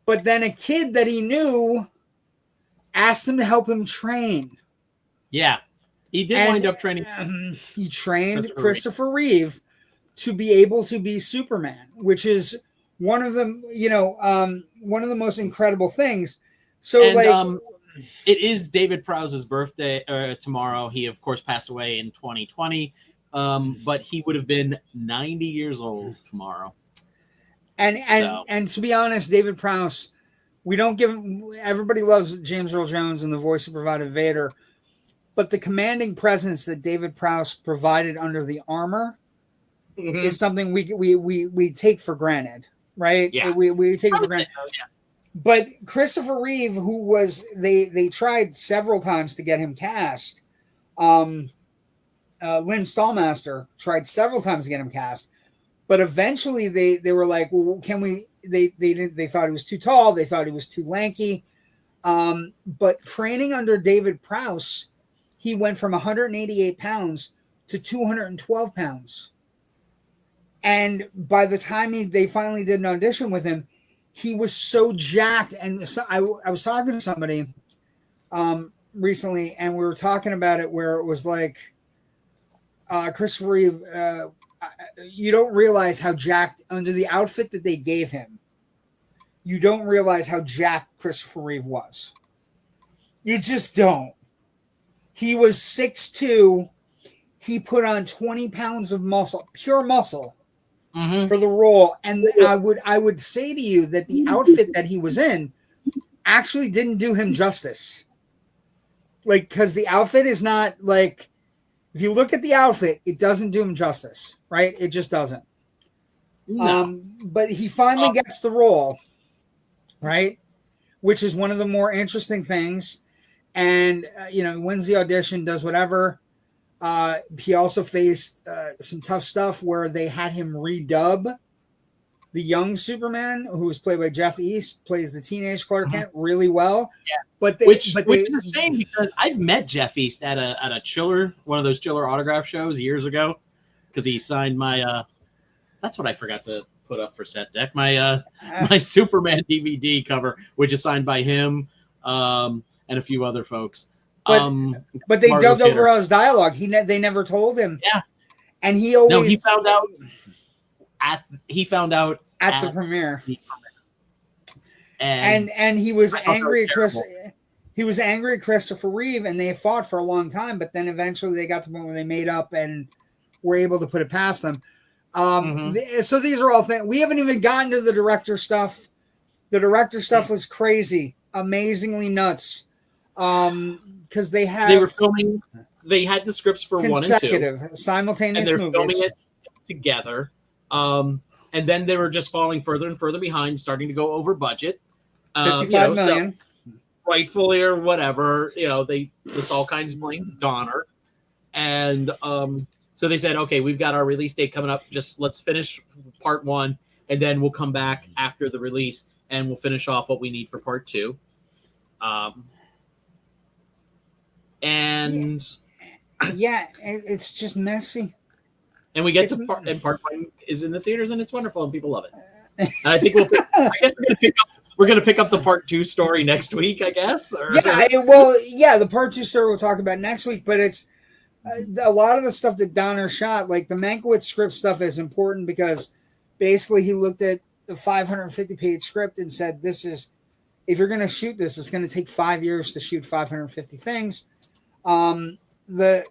But then a kid that he knew asked him to help him train. Yeah, he did wind up training. He trained Christopher Reeve to be able to be Superman, which is one of the most incredible things. So it is David Prowse's birthday tomorrow. He, of course, passed away in 2020, but he would have been 90 years old tomorrow. And to be honest, David Prowse, we don't give him. Everybody loves James Earl Jones and the voice he provided Vader, but the commanding presence that David Prowse provided under the armor is something we take for granted, right? Yeah, we take it for granted. So, yeah. But Christopher Reeve, who was they tried several times to get him cast. Lynn Stallmaster tried several times to get him cast, but eventually they were like, well, can we? They thought he was too tall. They thought he was too lanky. But training under David Prowse, he went from 188 pounds to 212 pounds. And by the time they finally did an audition with him, he was so jacked. And so I was talking to somebody recently, and we were talking about it where it was like, Christopher Reeve, you don't realize how jacked under the outfit that they gave him. You don't realize how jacked Christopher Reeve was. You just don't. He was 6'2". He put on 20 pounds of muscle, pure muscle, for the role. And I would say to you that the outfit that he was in actually didn't do him justice. Like, because the outfit is not like, if you look at the outfit, it doesn't do him justice, right? It just doesn't. No. But he finally gets the role, right? Which is one of the more interesting things. And, he wins the audition, does whatever. He also faced some tough stuff where they had him redub The young Superman, who was played by Jeff East, plays the teenage Clark Kent really well. Yeah. But which is a shame because I've met Jeff East at a Chiller, one of those Chiller autograph shows years ago, because he signed my that's what I forgot to put up for set deck, my Superman DVD cover, which is signed by him and a few other folks. But they Margot dubbed Kidder. over his dialogue. They never told him. Yeah. And he always he found out at the premiere. And he was angry at He was angry at Christopher Reeve, and they fought for a long time. But then eventually they got to the point where they made up and were able to put it past them. So these are all things. We haven't even gotten to the director stuff. The director stuff was crazy, amazingly nuts. Because they were filming. They had the scripts for 1 and 2, consecutive, simultaneous and they're movies. filming it together. And then they were just falling further and further behind, starting to go over budget. 55 million. So, rightfully or whatever, this all kinds blame Donner. And so they said, okay, we've got our release date coming up. Just let's finish part 1, and then we'll come back after the release, and we'll finish off what we need for part 2. Yeah, it's just messy. And we get to part 1 is in the theaters, and it's wonderful, and people love it. And I think I guess we're gonna pick up the part 2 story next week, I guess. Or... Yeah, the part 2 story we'll talk about next week. But it's a lot of the stuff that Donner shot, like the Mankiewicz script stuff, is important because basically he looked at the 550-page script and said, "This is if you're gonna shoot this, it's gonna take 5 years to shoot 550 things." The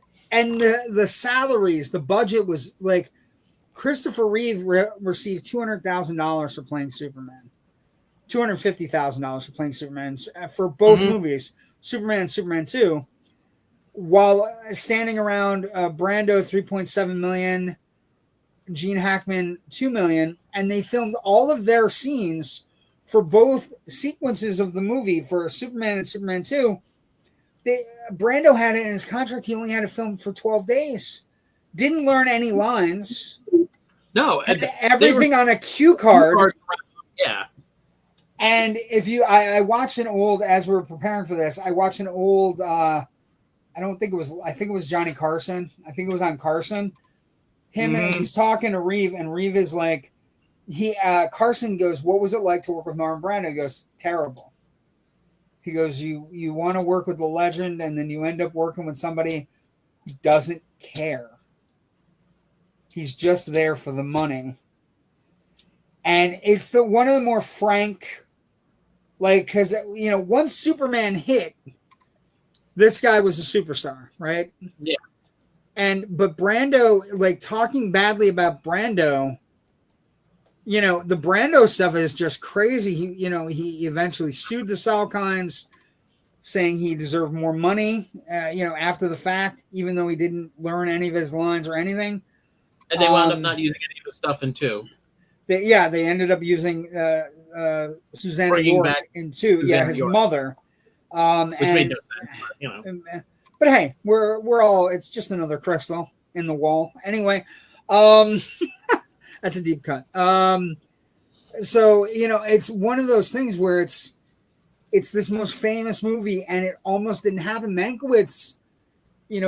salaries, the budget was like Christopher Reeve received $200,000 for playing Superman, $250,000 for playing Superman for both movies, Superman and Superman 2, while standing around Brando $3.7 million, Gene Hackman $2 million, and they filmed all of their scenes for both sequences of the movie for Superman and Superman 2. Brando had it in his contract. He only had to film for 12 days. Didn't learn any lines. No. Everything on a cue card. Yeah. And I watched an old, as we were preparing for this, I watched an old, I think it was Johnny Carson. I think it was on Carson. And he's talking to Reeve, and Reeve is like, Carson goes, "What was it like to work with Marlon Brando?" He goes, "Terrible." He goes, you want to work with the legend, and then you end up working with somebody who doesn't care. He's just there for the money. And it's one of the more frank, because, once Superman hit, this guy was a superstar, right? Yeah. But Brando, talking badly about Brando, the Brando stuff is just crazy. He eventually sued the Salkinds, saying he deserved more money, after the fact, even though he didn't learn any of his lines or anything. And they wound up not using any of the stuff in 2. They ended up using Susanna York in 2. His mother. Which made no sense, But hey, we're all, it's just another crystal in the wall. Anyway, that's a deep cut. So, it's one of those things where it's this most famous movie, and it almost didn't happen. Mankiewicz,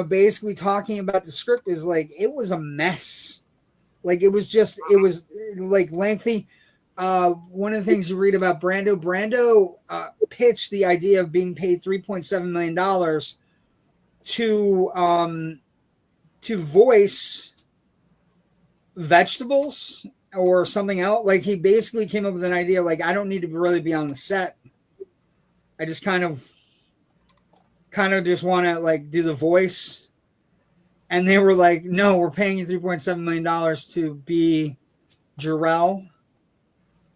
basically talking about the script is it was a mess. It was lengthy. One of the things you read about Brando pitched the idea of being paid $3.7 million to voice vegetables or something else. He basically came up with an idea I don't need to really be on the set. I just kind of just want to do the voice. And they were like, "No, we're paying you $3.7 million to be Jor-El."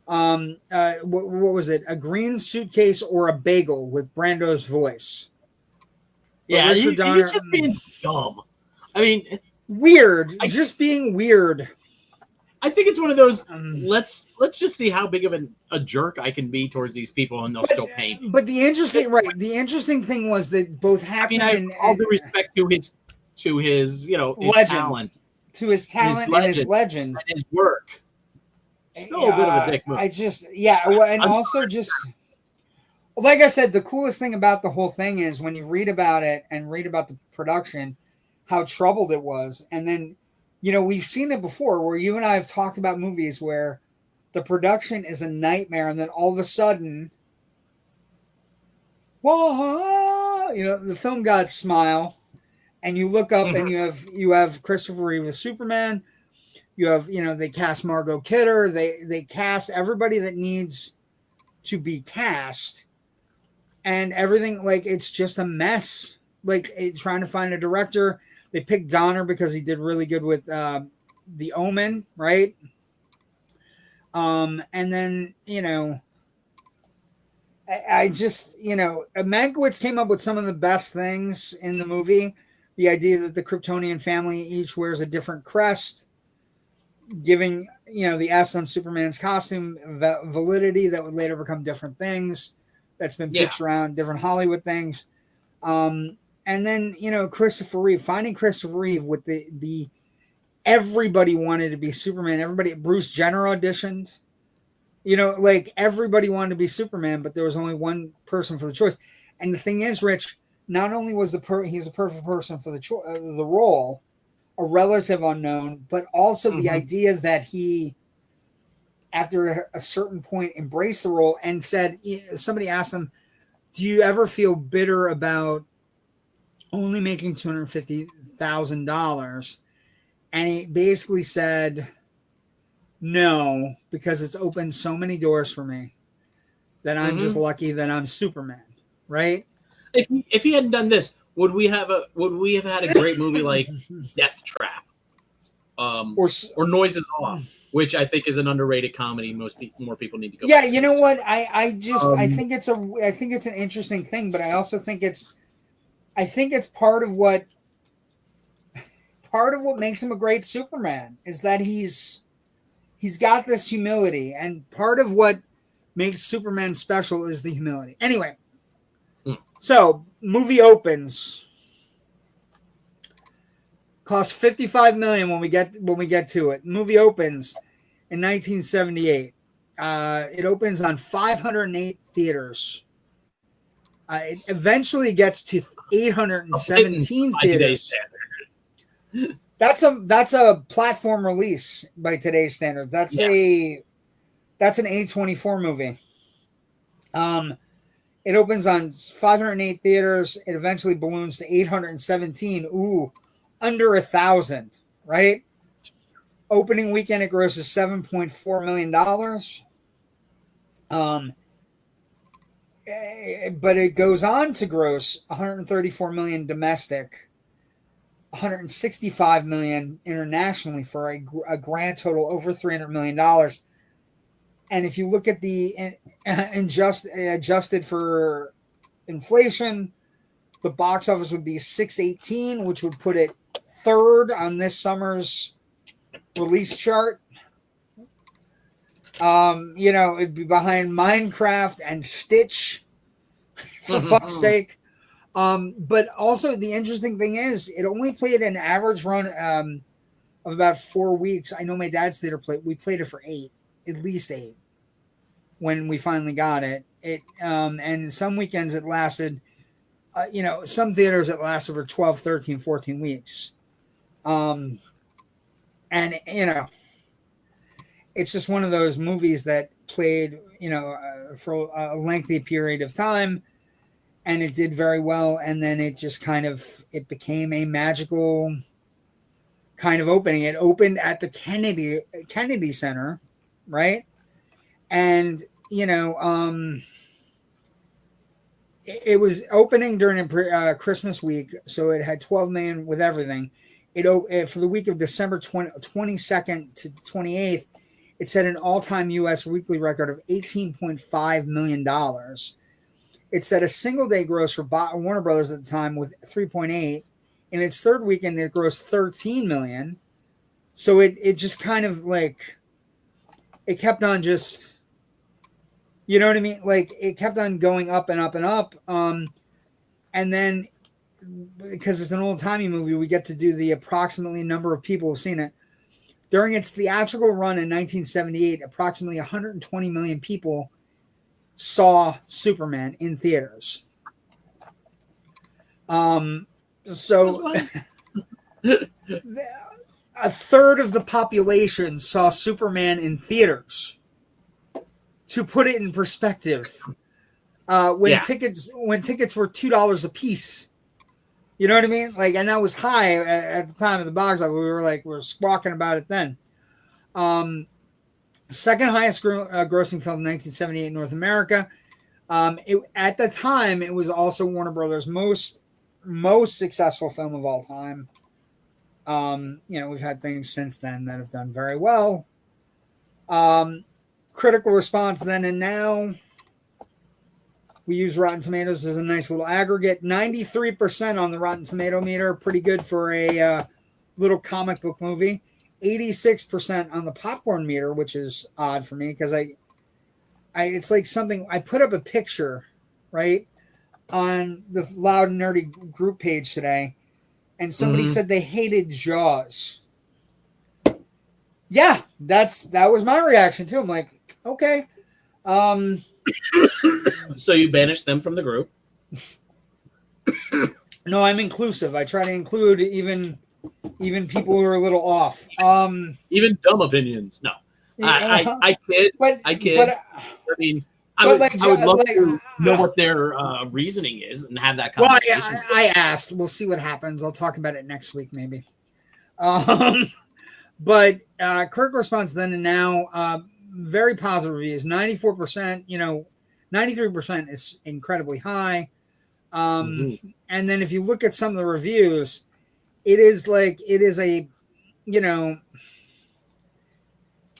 What was it? A green suitcase or a bagel with Brando's voice. Yeah, he's just being dumb. I mean, weird. Just being weird. I think it's one of those. Let's just see how big of a jerk I can be towards these people, and they'll still pay me. But the interesting thing was that both Hackman and all due respect to his his talent, and his legend, and his work, Still a bit of a dick move. I just, well, and I'm also sorry. Just, like I said, the coolest thing about the whole thing is when you read about it and read about the production, how troubled it was. And then, we've seen it before where you and I have talked about movies where the production is a nightmare. And then all of a sudden, the film gods smile, and you look up and you have Christopher Reeve as Superman. You have, they cast Margot Kidder. They cast everybody that needs to be cast, and everything, like, it's just a mess. Like, trying to find a director. They picked Donner because he did really good with The Omen, right? And then, I just, Mankiewicz came up with some of the best things in the movie. The idea that the Kryptonian family each wears a different crest, giving, the S on Superman's costume validity that would later become different things. That's been pitched around different Hollywood things. And then, Christopher Reeve, finding Christopher Reeve with the everybody wanted to be Superman. Bruce Jenner auditioned. Like, everybody wanted to be Superman, but there was only one person for the choice. And the thing is, Rich, not only was he's a perfect person for the role, a relative unknown, but also the idea that he, after a certain point, embraced the role and said, somebody asked him, do you ever feel bitter about only making $250,000? And he basically said, no, because it's opened so many doors for me that I'm just lucky that I'm Superman, right? If he hadn't done this, would we have had a great movie like Death Trap, or Noises Off, which I think is an underrated comedy. More people need to go. Yeah, you know what? I think it's an interesting thing, but I also think it's part of what makes him a great Superman is that he's got this humility, and part of what makes Superman special is the humility. Anyway, so movie opens. Cost $55 million when we get to it. Movie opens in 1978. It opens on 508 theaters. It eventually gets to 817 theaters. That's a platform release by today's standards. That's an A24 movie. It opens on 508 theaters. It eventually balloons to 817. Ooh, under 1,000, right? Opening weekend, it grosses $7.4 million. But it goes on to gross $134 million domestic, $165 million internationally, for a grand total over $300 million. And if you look at the adjusted for inflation, the box office would be 618, which would put it third on this summer's release chart. It'd be behind Minecraft and Stitch, for fuck's sake. But also the interesting thing is it only played an average run of about 4 weeks. I know my dad's theater we played it for 8, at least 8, when we finally got it. And some weekends it lasted, some theaters it lasted for 12, 13, 14 weeks. And it's just one of those movies that played, for a lengthy period of time, and it did very well. And then it just it became a magical kind of opening. It opened at the Kennedy Center, right? And, it was opening during Christmas week, so it had 12 million with everything. For the week of December 22nd to 28th, it set an all-time U.S. weekly record of $18.5 million. It set a single-day gross for Warner Brothers at the time with 3.8. In its third weekend, it grossed 13 million. So it just kind of like, it kept on just, you know what I mean? Like, it kept on going up and up and up. And then, because it's an old-timey movie, we get to do the approximately number of people who've seen it. During its theatrical run in 1978, approximately 120 million people saw Superman in theaters. So a third of the population saw Superman in theaters. To put it in perspective, when tickets were $2 a piece, you know what I mean? Like, and that was high at the time of the box office. We were squawking about it then. Second highest grossing film in 1978 in North America. At the time, it was also Warner Brothers' most successful film of all time. We've had things since then that have done very well. Critical response then and now. We use Rotten Tomatoes as a nice little aggregate. 93% on the Rotten Tomato meter. Pretty good for a little comic book movie. 86% on the popcorn meter, which is odd for me because it's like something. I put up a picture, right, on the Loud and Nerdy group page today, and somebody said they hated Jaws. Yeah, that was my reaction too. I'm like, okay. So you banished them from the group? No, I'm inclusive. I try to include even people who are a little off. Even dumb opinions. No, I kid. I kid. But, I mean, I would love to know what their reasoning is and have that conversation. Well, I asked. We'll see what happens. I'll talk about it next week, maybe. But critical response then and now, very positive reviews. 94%. 93% is incredibly high. And then if you look at some of the reviews, it is a, the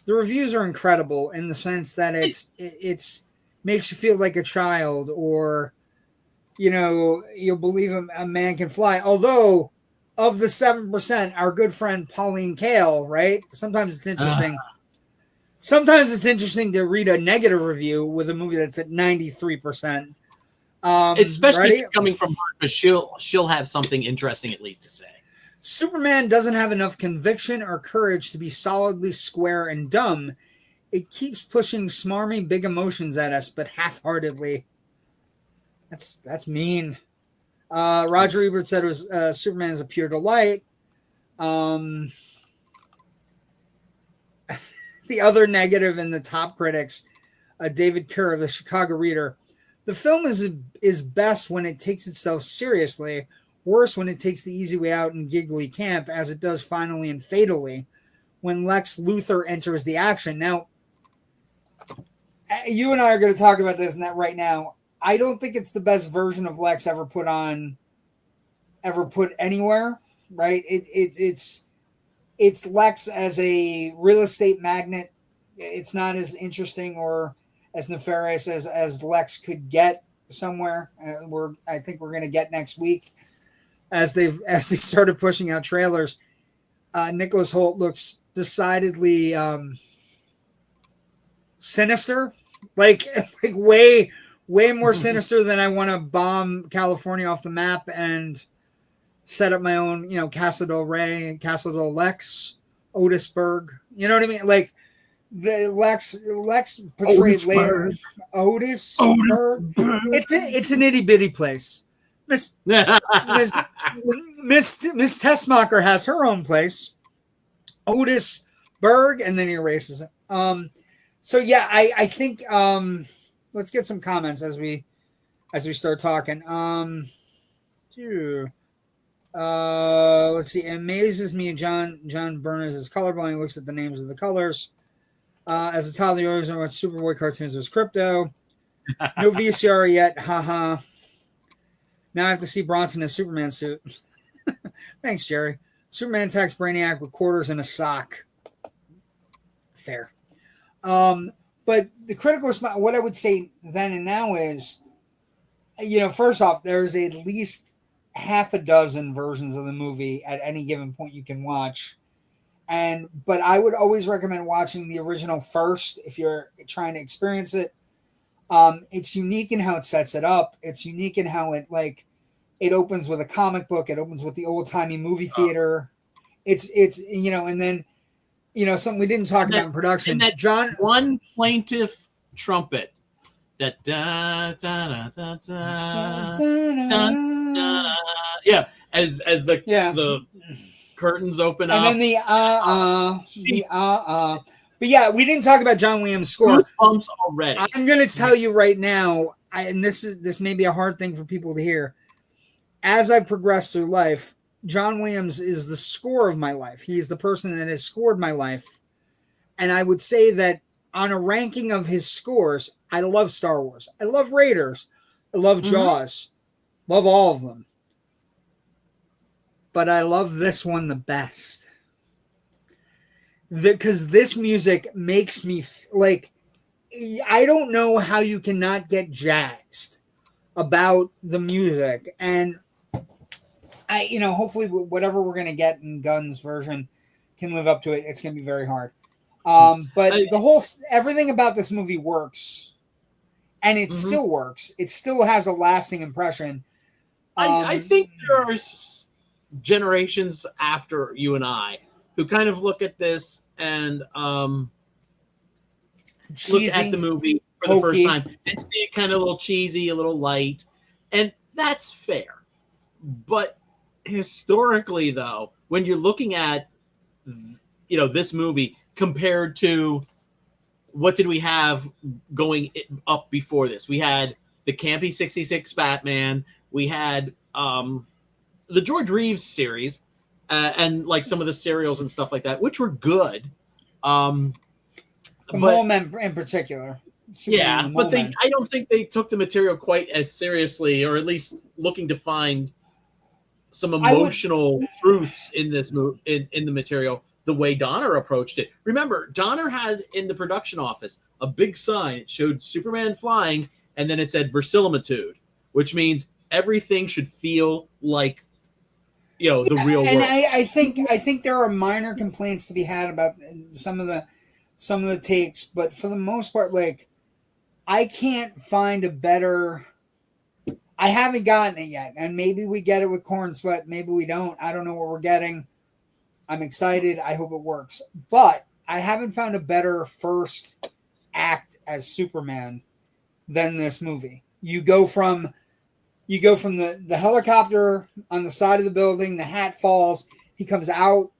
reviews are incredible in the sense that it's makes you feel like a child, or, you'll believe a man can fly. Although of the 7%, our good friend Pauline Kael, right? Sometimes it's interesting. Sometimes it's interesting to read a negative review with a movie that's at 93%. Especially if it's coming from her, because she'll have something interesting at least to say. Superman doesn't have enough conviction or courage to be solidly square and dumb. It keeps pushing smarmy big emotions at us, but half-heartedly. That's mean. Roger Ebert said it was Superman is a pure delight. The other negative in the top critics, David Kerr of the Chicago Reader. The film is best when it takes itself seriously, worse when it takes the easy way out and giggly camp, as it does finally and fatally when Lex Luthor enters the action. Now, you and I are going to talk about this right now. I don't think it's the best version of Lex ever put anywhere, right? It's Lex as a real estate magnate. It's not as interesting or as nefarious as Lex could get somewhere. I think we're going to get next week as they started pushing out trailers. Nicholas Hoult looks decidedly sinister, like way more sinister than I want to bomb California off the map and set up my own, Casa del Rey, Casa del Lex, Otisburg. You know what I mean? Like the Lex portrayed later. Otisburg. It's an itty bitty place. Miss Tessmacher has her own place, Otisburg, and then he erases it. So yeah, I think let's get some comments as we start talking. Let's see. It amazes me John Burners is colorblind. He looks at the names of the colors. As a child, the always know what Superboy cartoons was Crypto. No VCR yet. Haha. Now I have to see Bronson in a Superman suit. Thanks, Jerry. Superman attacks Brainiac with quarters and a sock. Fair. But the critical response, what I would say then and now is, first off, there's at least half a dozen versions of the movie at any given point you can watch. But I would always recommend watching the original first if you're trying to experience it. It's unique in how it sets it up. It's unique in how it opens with a comic book. It opens with the old timey movie theater. It's and then something we didn't talk about in production. And that John, one plaintive trumpet. That da da da da da da. Yeah, as the curtains open up, and then But yeah, we didn't talk about John Williams' score. Goosebumps already. I'm going to tell you right now, and this may be a hard thing for people to hear. As I progress through life, John Williams is the score of my life. He is the person that has scored my life. And I would say that on a ranking of his scores, I love Star Wars. I love Raiders. I love Jaws. Love all of them. But I love this one the best. Because this music makes me like, I don't know how you cannot get jazzed about the music. And hopefully whatever we're going to get in Gunn's version can live up to it. It's going to be very hard. But everything about this movie works, and it still works. It still has a lasting impression. I think there are generations after you and I who kind of look at this and look at the movie for the first time and see it kind of a little cheesy, a little light, and that's fair. But historically, though, when you're looking at this movie compared to what did we have going up before this? We had the campy 66 Batman. We had the George Reeves series and like some of the serials and stuff like that, which were good. The Mole Men in particular. Yeah, but I don't think they took the material quite as seriously, or at least looking to find some emotional truths in this in the material the way Donner approached it. Remember, Donner had in the production office a big sign. It showed Superman flying, and then it said verisimilitude, which means everything should feel like the real world. And I think there are minor complaints to be had about some of the takes, but for the most part, like, I can't find a better. I haven't gotten it yet, and maybe we get it with Corn Sweat. Maybe we don't. I don't know what we're getting. I'm excited. I hope it works. But I haven't found a better first act as Superman than this movie. You go from the helicopter on the side of the building, the hat falls, he comes out,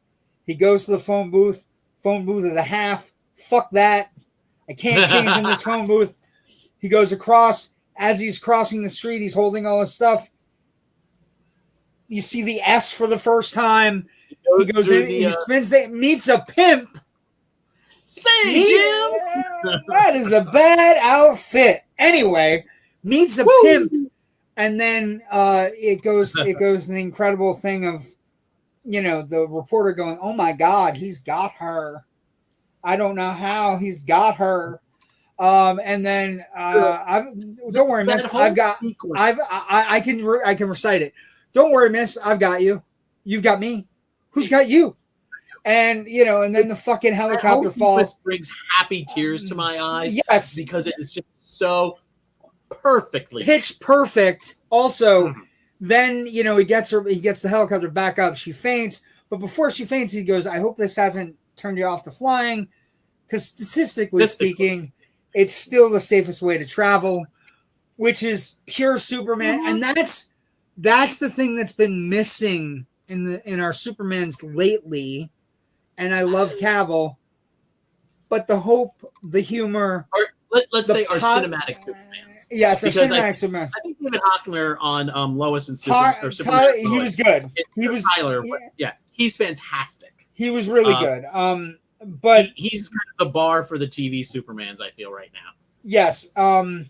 he goes to the phone booth. Phone booth is a half. Fuck that. I can't change in this phone booth. He goes across. As he's crossing the street, he's holding all his stuff. You see the S for the first time. He goes in, he spins meets a pimp. Say, Jim! That is a bad outfit. Anyway, meets a pimp, and then it goes the incredible thing of, the reporter going, "Oh my God, he's got her. I don't know how he's got her." And then don't worry, miss. I can recite it. Don't worry, miss. I've got you. You've got me. Who's got you? And and then the fucking helicopter falls. Brings happy tears to my eyes. Yes, because it's just so perfectly pitch perfect. Also, then he gets the helicopter back up. She faints, but before she faints, he goes, "I hope this hasn't turned you off to flying, because statistically speaking, it's still the safest way to travel," which is pure Superman, and that's the thing that's been missing in our Supermans lately. And I love Cavill, but the hope, the humor, let's say our cinematic Supermans. Yes, our cinematic Supermans. I think David Hockner on Lois and Superman. He was good. He was Tyler, but he's fantastic. He was really good. But he's kind of the bar for the TV Supermans, I feel, right now. Yes. And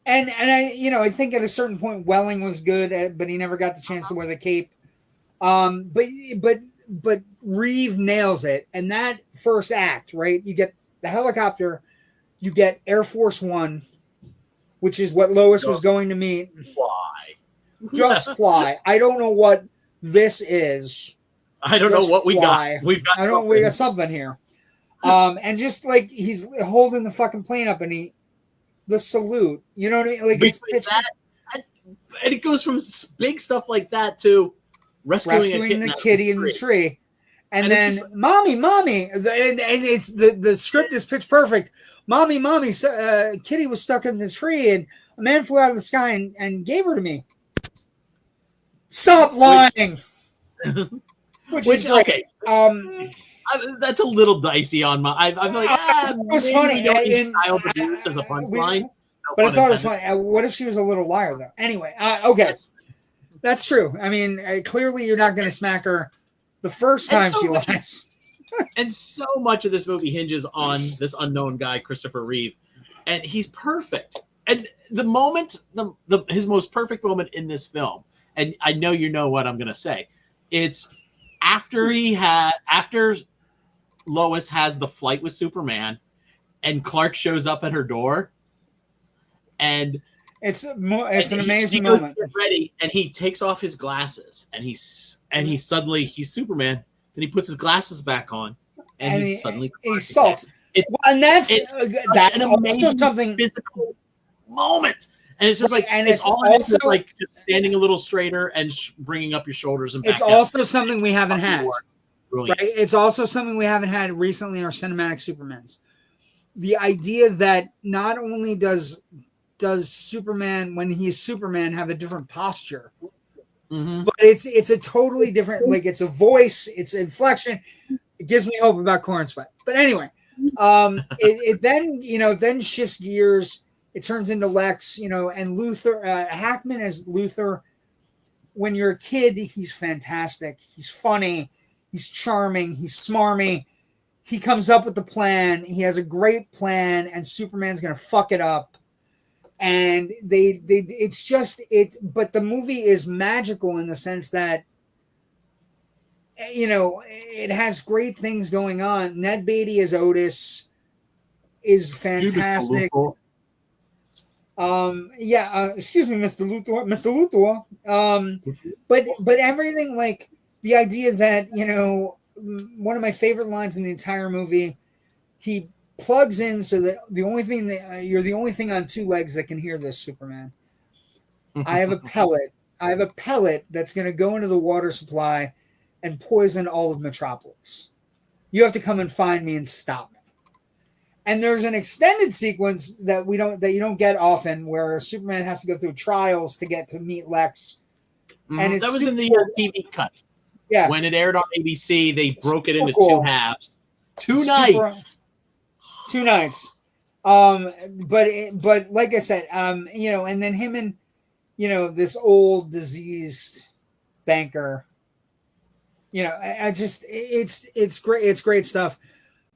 I think at a certain point Welling was good, but he never got the chance to wear the cape. But Reeve nails it. And that first act, right? You get the helicopter, you get Air Force One, which is what Lois was going to meet. Fly. Just fly. I don't know what this is. I don't know what we got. We got something here. And just like he's holding the fucking plane up and the salute, you know what I mean? Like and it goes from big stuff like that to rescuing the kitty in the tree. And And then, it's just, mommy, and it's the script is pitch perfect. Mommy, Kitty was stuck in the tree, and a man flew out of the sky and gave her to me. Stop lying. Which is great. Okay. That's a little dicey on my. I'm like, it was maybe funny. we don't need child abuse as a punchline. But I thought it was funny. What if she was a little liar, though? Anyway, okay. That's true. I mean, clearly you're not going to smack her the first time she lies. And so much of this movie hinges on this unknown guy, Christopher Reeve, and he's perfect. And the moment, his most perfect moment in this film, and I know you know what I'm going to say, it's after Lois has the flight with Superman, and Clark shows up at her door, and it's an amazing goes moment. To get ready, and he takes off his glasses, and he's Superman. Then he puts his glasses back on, and he suddenly sulks. And that's an amazing something physical moment. And it's just like, and it's all also like just standing a little straighter and bringing up your shoulders and back. It's also something we haven't had. Right? It's also something we haven't had recently in our cinematic Supermans. The idea that not only does Superman, when he's Superman, have a different posture, but it's a totally different, like, it's a voice, it's inflection. It gives me hope about Corn Sweat. But anyway, it then shifts gears. It turns into Lex, and Luthor, Hackman as Luthor. When you're a kid, he's fantastic. He's funny. He's charming. He's smarmy. He comes up with the plan. He has a great plan, and Superman's going to fuck it up. And but the movie is magical in the sense that, it has great things going on. Ned Beatty as Otis is fantastic. Excuse me, Mr. Luthor. But everything, like the idea that, one of my favorite lines in the entire movie, he plugs in so that you're the only thing on two legs that can hear this, Superman. I have a pellet that's going to go into the water supply and poison all of Metropolis. You have to come and find me and stop me. And there's an extended sequence that you don't get often, where Superman has to go through trials to get to meet Lex. And that was in the TV cut. Yeah. When it aired on ABC, they broke it into two halves. Two nights. But like I said, and then him and this old diseased banker. It's great. It's great stuff.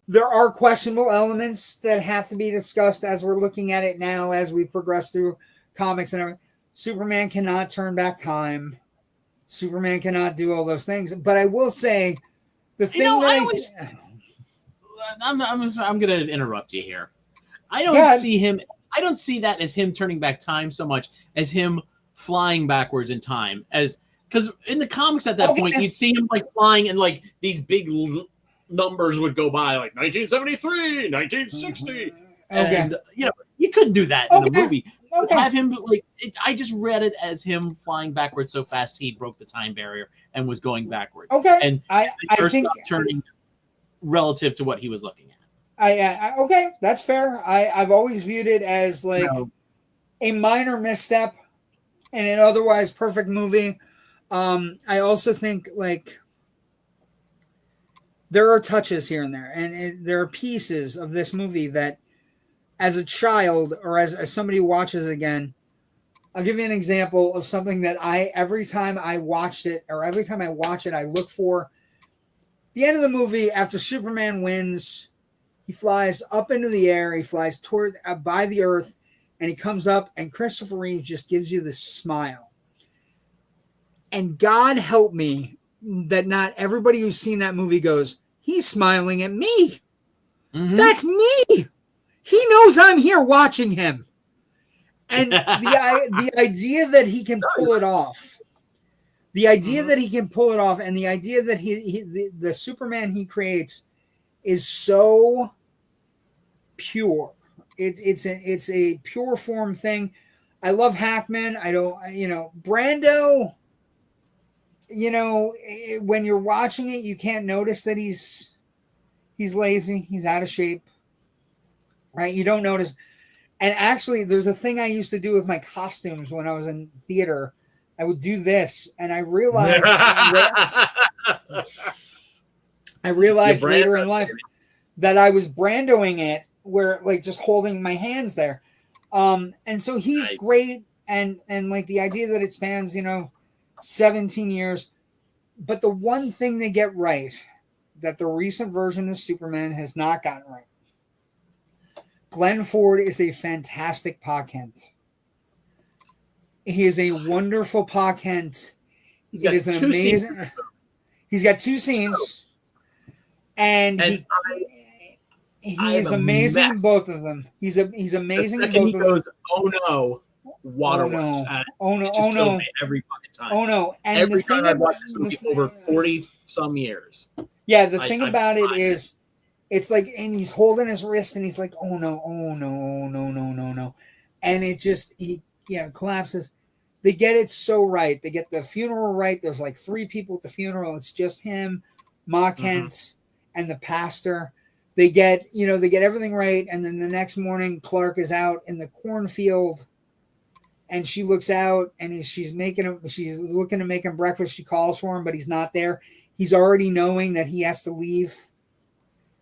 There are questionable elements that have to be discussed as we're looking at it now, as we progress through comics and everything. Superman cannot turn back time. Superman cannot do all those things. But I will say, the thing I'm going to interrupt you here. I don't see that as him turning back time so much as him flying backwards in time. Because in the comics at that point, you'd see him like flying, and like these big numbers would go by, like 1973, 1960. And you couldn't do that in the movie. Have him I just read it as him flying backwards so fast he broke the time barrier and was going backwards. And I think turning relative to what he was looking at. That's fair. I've always viewed it as like a minor misstep in an otherwise perfect movie. I also think like there are touches here and there, and there are pieces of this movie that, as a child or as somebody who watches again, I'll give you an example of something that every time I watch it, I look for. The end of the movie, after Superman wins, he flies up into the air. He flies toward by the earth, and he comes up, and Christopher Reeve just gives you this smile. And God help me that not everybody who's seen that movie goes, he's smiling at me. Mm-hmm. That's me. He knows I'm here watching him. And the idea that he can pull it off, and the idea that the Superman he creates is so pure. It's a pure form thing. I love Hackman. Brando. you know, when you're watching it, you can't notice that he's lazy, he's out of shape, right? You don't notice. And actually, there's a thing I used to do with my costumes when I was in theater. I would do this, and I realized later in life that I was Brandoing it, where like just holding my hands there. And so he's great, and like the idea that it spans, 17 years. But the one thing they get right that the recent version of Superman has not gotten right. Glenn Ford is a fantastic Pa Kent. He is a wonderful Pa Kent. It is an amazing. He's got 2 scenes, and he is amazing in both of them. He's amazing in both of them. Oh no, waterworks! Oh no! Every fucking time. Oh no! And every time I've watched this movie over 40 some years. Yeah, the thing about it is, it's like, and he's holding his wrist, and he's like, oh no, and it just collapses. They get it so right. They get the funeral right. There's like 3 people at the funeral. It's just him, Ma Kent, and the pastor. They get everything right, and then the next morning, Clark is out in the cornfield, and she looks out, and she's looking to make him breakfast. She calls for him, but he's not there. He's already knowing that he has to leave,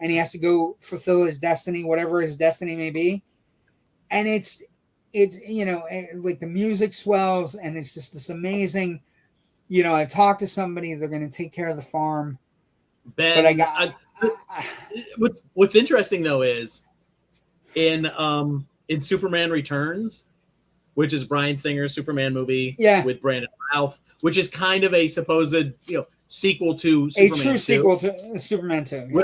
and he has to go fulfill his destiny, whatever his destiny may be. And it's like the music swells, and it's just this amazing. I talked to somebody; they're going to take care of the farm. Ben, but what's interesting though is in Superman Returns, which is Bryan Singer's Superman movie, with Brandon Routh, which is kind of a supposed sequel to Superman 2. A true sequel to Superman 2. Yeah.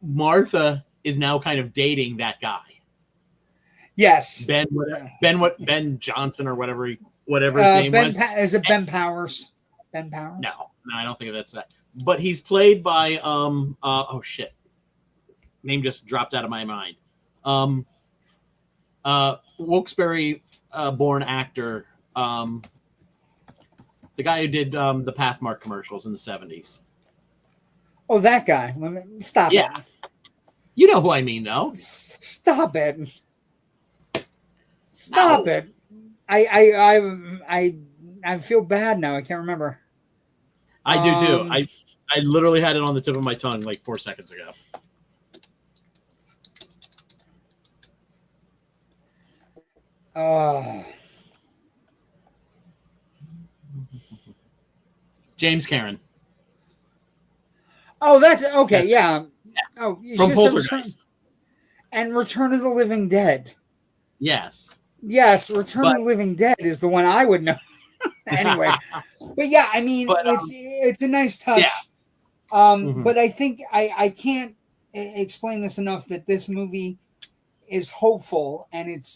Martha is now kind of dating that guy. Yes. Ben Johnson or whatever his name was. Is it Ben Powers? Ben Powers? No, I don't think that's that. But he's played by oh shit. Name just dropped out of my mind. Wilkes-Barre born actor. The guy who did the Pathmark commercials in the 70s. Oh, that guy. Stop it. You know who I mean, though. Stop it. Stop it. I feel bad now. I can't remember. I do too. I literally had it on the tip of my tongue like 4 seconds ago. James Karen. Oh, that's okay. Yeah. Oh, from Poltergeist. And Return of the Living Dead. Yes. Yes, Return of the Living Dead is the one I would know. Anyway, but yeah, I mean, it's a nice touch. Yeah. But I think I can't explain this enough that this movie is hopeful, and it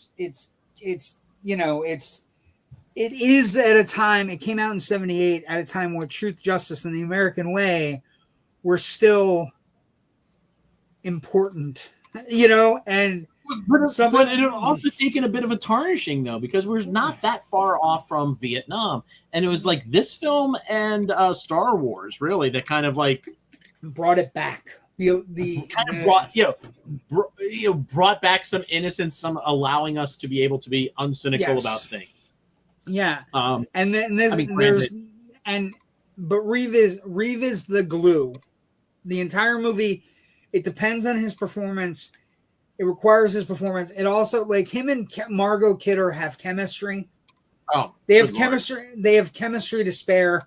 is at a time. It came out in 1978 at a time where truth, justice, and the American way were still important, and. But it had also taken a bit of a tarnishing, though, because we're not that far off from Vietnam. And it was like this film and Star Wars, really, that kind of like brought it back. Brought back some innocence, some allowing us to be able to be uncynical about things. Yeah. And then but Reeve is the glue. The entire movie, it depends on his performance. It requires his performance. It also, like, him and Margot Kidder have chemistry. Oh, they have chemistry. Lord. They have chemistry to spare.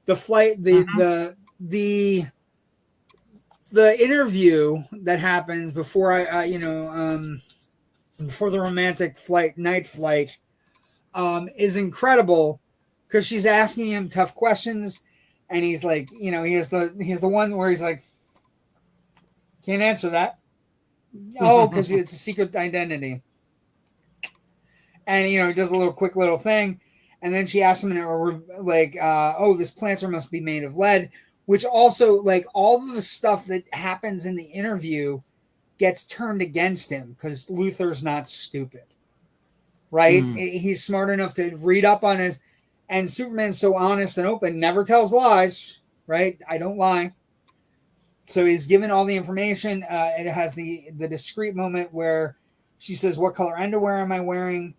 The flight, the interview that happens before before the romantic night flight, is incredible because she's asking him tough questions, and he's like, he has the one where he's like, can't answer that. Oh, because it's a secret identity. And, he does a quick little thing. And then she asks him, this planter must be made of lead, which also, like, all of the stuff that happens in the interview gets turned against him because Luthor's not stupid, right? He's smart enough to read up on And Superman's so honest and open, never tells lies, right? I don't lie. So he's given all the information. It has the discreet moment where she says, "What color underwear am I wearing?"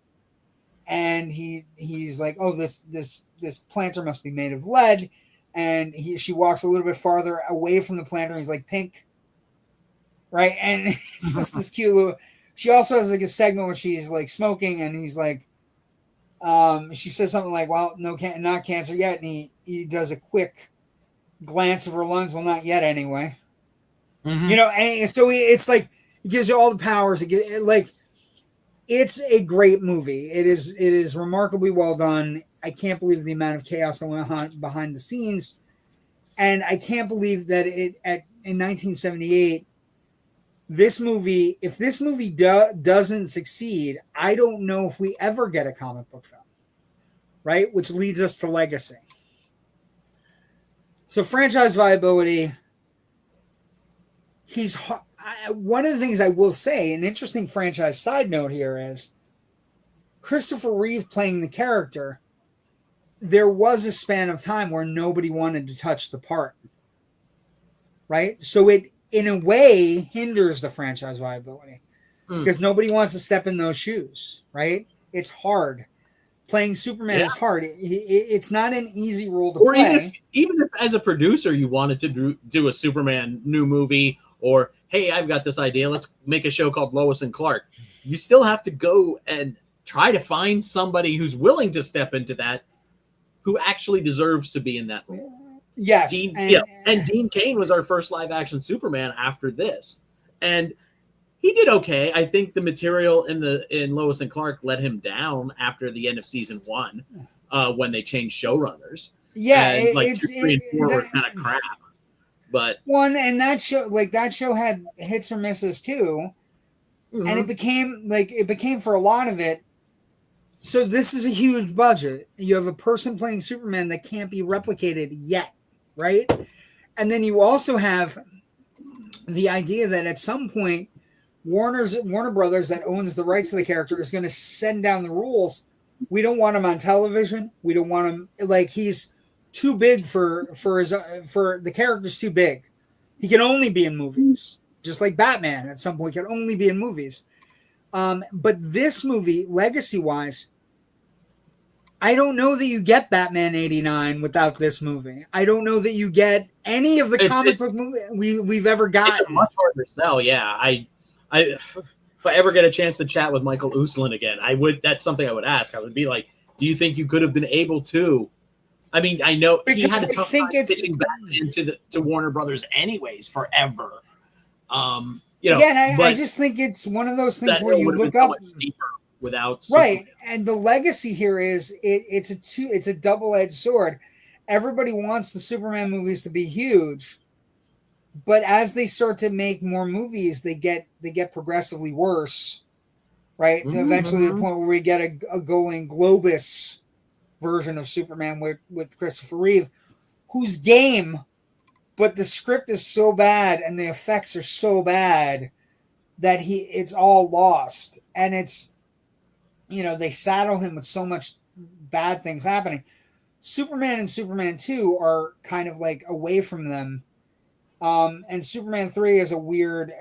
And he's like, "Oh, this planter must be made of lead." And she walks a little bit farther away from the planter. And he's like, "Pink," right? And it's just this cute little. She also has like a segment where she's like smoking, and he's like, she says something like, "Well, no, not cancer yet." And he does a quick glance of her lungs. Well, not yet, anyway. Mm-hmm. You know, and so it's like it gives you all the powers. It's a great movie. It is remarkably well done. I can't believe the amount of chaos that went behind the scenes, and I can't believe that in 1978, this movie. If this movie doesn't succeed, I don't know if we ever get a comic book film, right? Which leads us to legacy. So franchise viability. One of the things I will say, an interesting franchise side note here is Christopher Reeve playing the character. There was a span of time where nobody wanted to touch the part, right? So it, in a way, hinders the franchise viability because nobody wants to step in those shoes, right? It's hard. Playing Superman is hard. It's not an easy role to play. Even if as a producer you wanted to do a Superman new movie, or hey, I've got this idea, let's make a show called Lois and Clark. You still have to go and try to find somebody who's willing to step into that, who actually deserves to be in that role. Yes. And Dean Cain was our first live action Superman after this. And he did okay. I think the material in Lois and Clark let him down after the end of season 1, when they changed showrunners. Yeah, and like 2, 3, and 4 were kind of crap. But that show had hits or misses too, and it became for a lot of it. So this is a huge budget. You have a person playing Superman that can't be replicated yet, right? And then you also have the idea that at some point Warner Brothers, that owns the rights to the character, is going to send down the rules. We don't want him on television. We don't want him, like, he's too big for the character's too big. He can only be in movies, just like Batman at some point can only be in movies. But this movie, legacy wise, I don't know that you get Batman 89 without this movie. I don't know that you get any of the comic book movie we've ever gotten. It's a much harder sell. Yeah, if I ever get a chance to chat with Michael Uslan again, that's something I would ask. I would be like, do you think you could have been able to? I mean, I know he had a tough time pitching Batman to Warner Brothers anyways forever. I just think it's one of those things where you look up without Superman. And the legacy here is it's a double-edged sword. Everybody wants the Superman movies to be huge, but as they start to make more movies, they get progressively worse, right? Mm-hmm. Eventually, the point where we get a Golden Globus version of Superman with Christopher Reeve, who's game, but the script is so bad and the effects are so bad that it's all lost. And it's, they saddle him with so much bad things happening. Superman and Superman 2 are kind of like away from them. And Superman 3 is a weird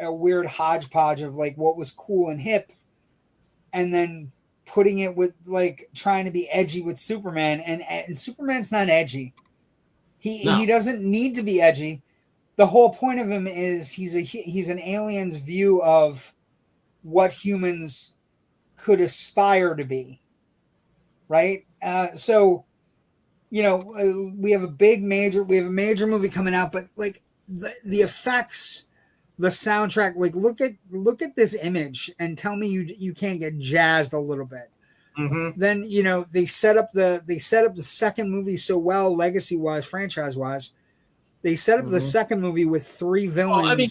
hodgepodge of like what was cool and hip, and then putting it with like trying to be edgy with Superman, and Superman's not edgy. He doesn't need to be edgy. The whole point of him is he's an alien's view of what humans could aspire to be, right? So we have a major movie coming out, but like the effects, the soundtrack, like look at this image and tell me you can't get jazzed a little bit. Mm-hmm. Then they set up the second movie so well, legacy wise, franchise wise. They set up the second movie with 3 villains. Well, I mean,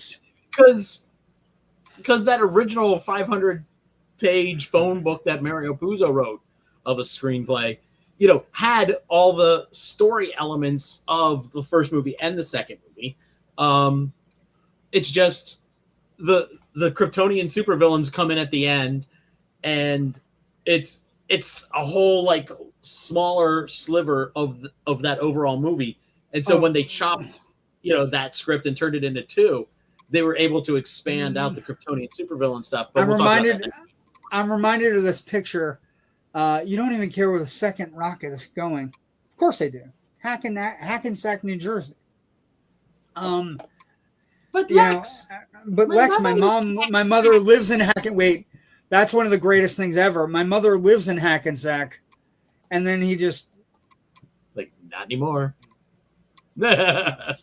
because that original 500-page phone book that Mario Puzo wrote of a screenplay, had all the story elements of the first movie and the second movie. It's just the Kryptonian supervillains come in at the end, and it's a whole like smaller sliver of that overall movie. And so when they chopped, that script and turned it into 2, they were able to expand out the Kryptonian supervillain stuff. But I'm reminded of this picture. You don't even care where the second rocket is going. Of course I do. Hackensack, New Jersey. But Lex, my mother lives in Hackensack. Wait, that's one of the greatest things ever. My mother lives in Hackensack, and then he just not anymore. But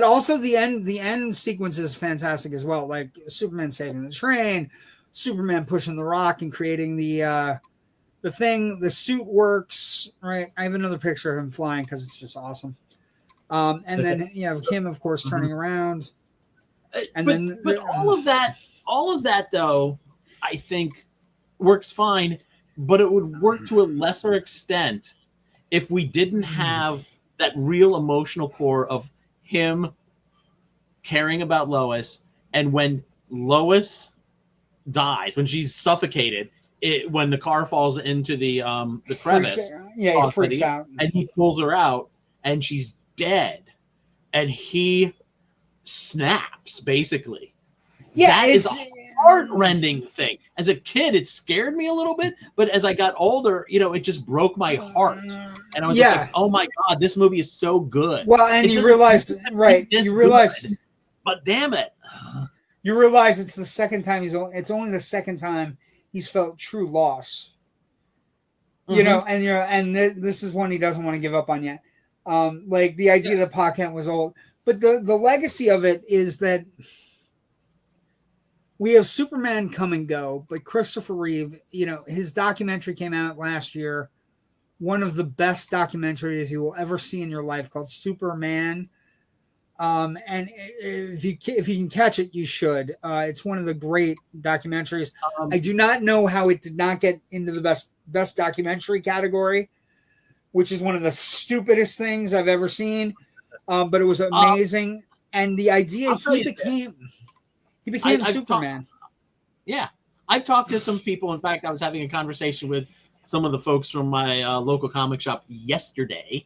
also the end sequence is fantastic as well. Like Superman saving the train, Superman pushing the rock and creating the thing. The suit works, right? I have another picture of him flying because it's just awesome. And then him, of course, turning around, and but all of that though, I think works fine. But it would work to a lesser extent if we didn't have that real emotional core of him caring about Lois, and when Lois dies, when she's suffocated, when the car falls into the crevice, he freaks out, and he pulls her out, and she's dead, and he snaps basically. Yeah, it's a heart-rending thing. As a kid, it scared me a little bit, but as I got older, it just broke my heart, and I was like, "Oh my god, this movie is so good." Well, and you realize, right? You realize, good, but damn it, you realize it's the second time it's only the second time he's felt true loss. And this is one he doesn't want to give up on yet. Like the idea that Pa Kent was old, but the legacy of it is that we have Superman come and go, but Christopher Reeve, his documentary came out last year, one of the best documentaries you will ever see in your life, called Superman. And if you can catch it, you should. It's one of the great documentaries. I do not know how it did not get into the best documentary category, which is one of the stupidest things I've ever seen. But it was amazing. And the idea he became Superman. I've talked to some people. In fact, I was having a conversation with some of the folks from my local comic shop yesterday,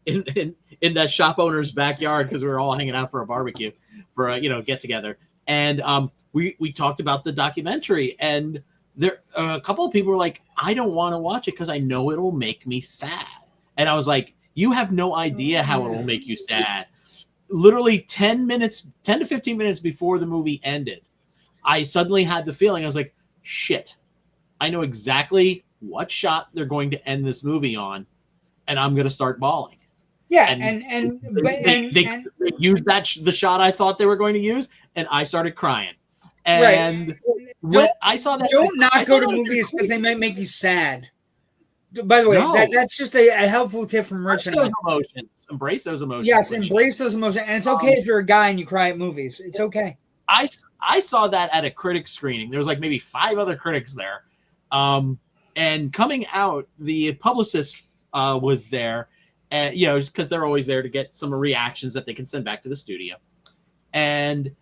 in that shop owner's backyard, because we were all hanging out for a barbecue, for a get together, and we talked about the documentary, and there a couple of people were like, "I don't want to watch it because I know it'll make me sad," and I was like, "You have no idea how it will make you sad." Literally 10 to 15 minutes before the movie ended, I suddenly had the feeling, I was like, shit, I know exactly what shot they're going to end this movie on, and I'm going to start bawling. Yeah, and they used the shot I thought they were going to use, and I started crying. And when I saw that, don't not go to movies because they might make you sad. By the way, that's just a helpful tip from Rich. Embrace those emotions. Yes, embrace those emotions. And it's okay if you're a guy and you cry at movies. It's okay. I saw that at a critic screening. There was like maybe 5 other critics there. And coming out, the publicist was there, because they're always there to get some reactions that they can send back to the studio. And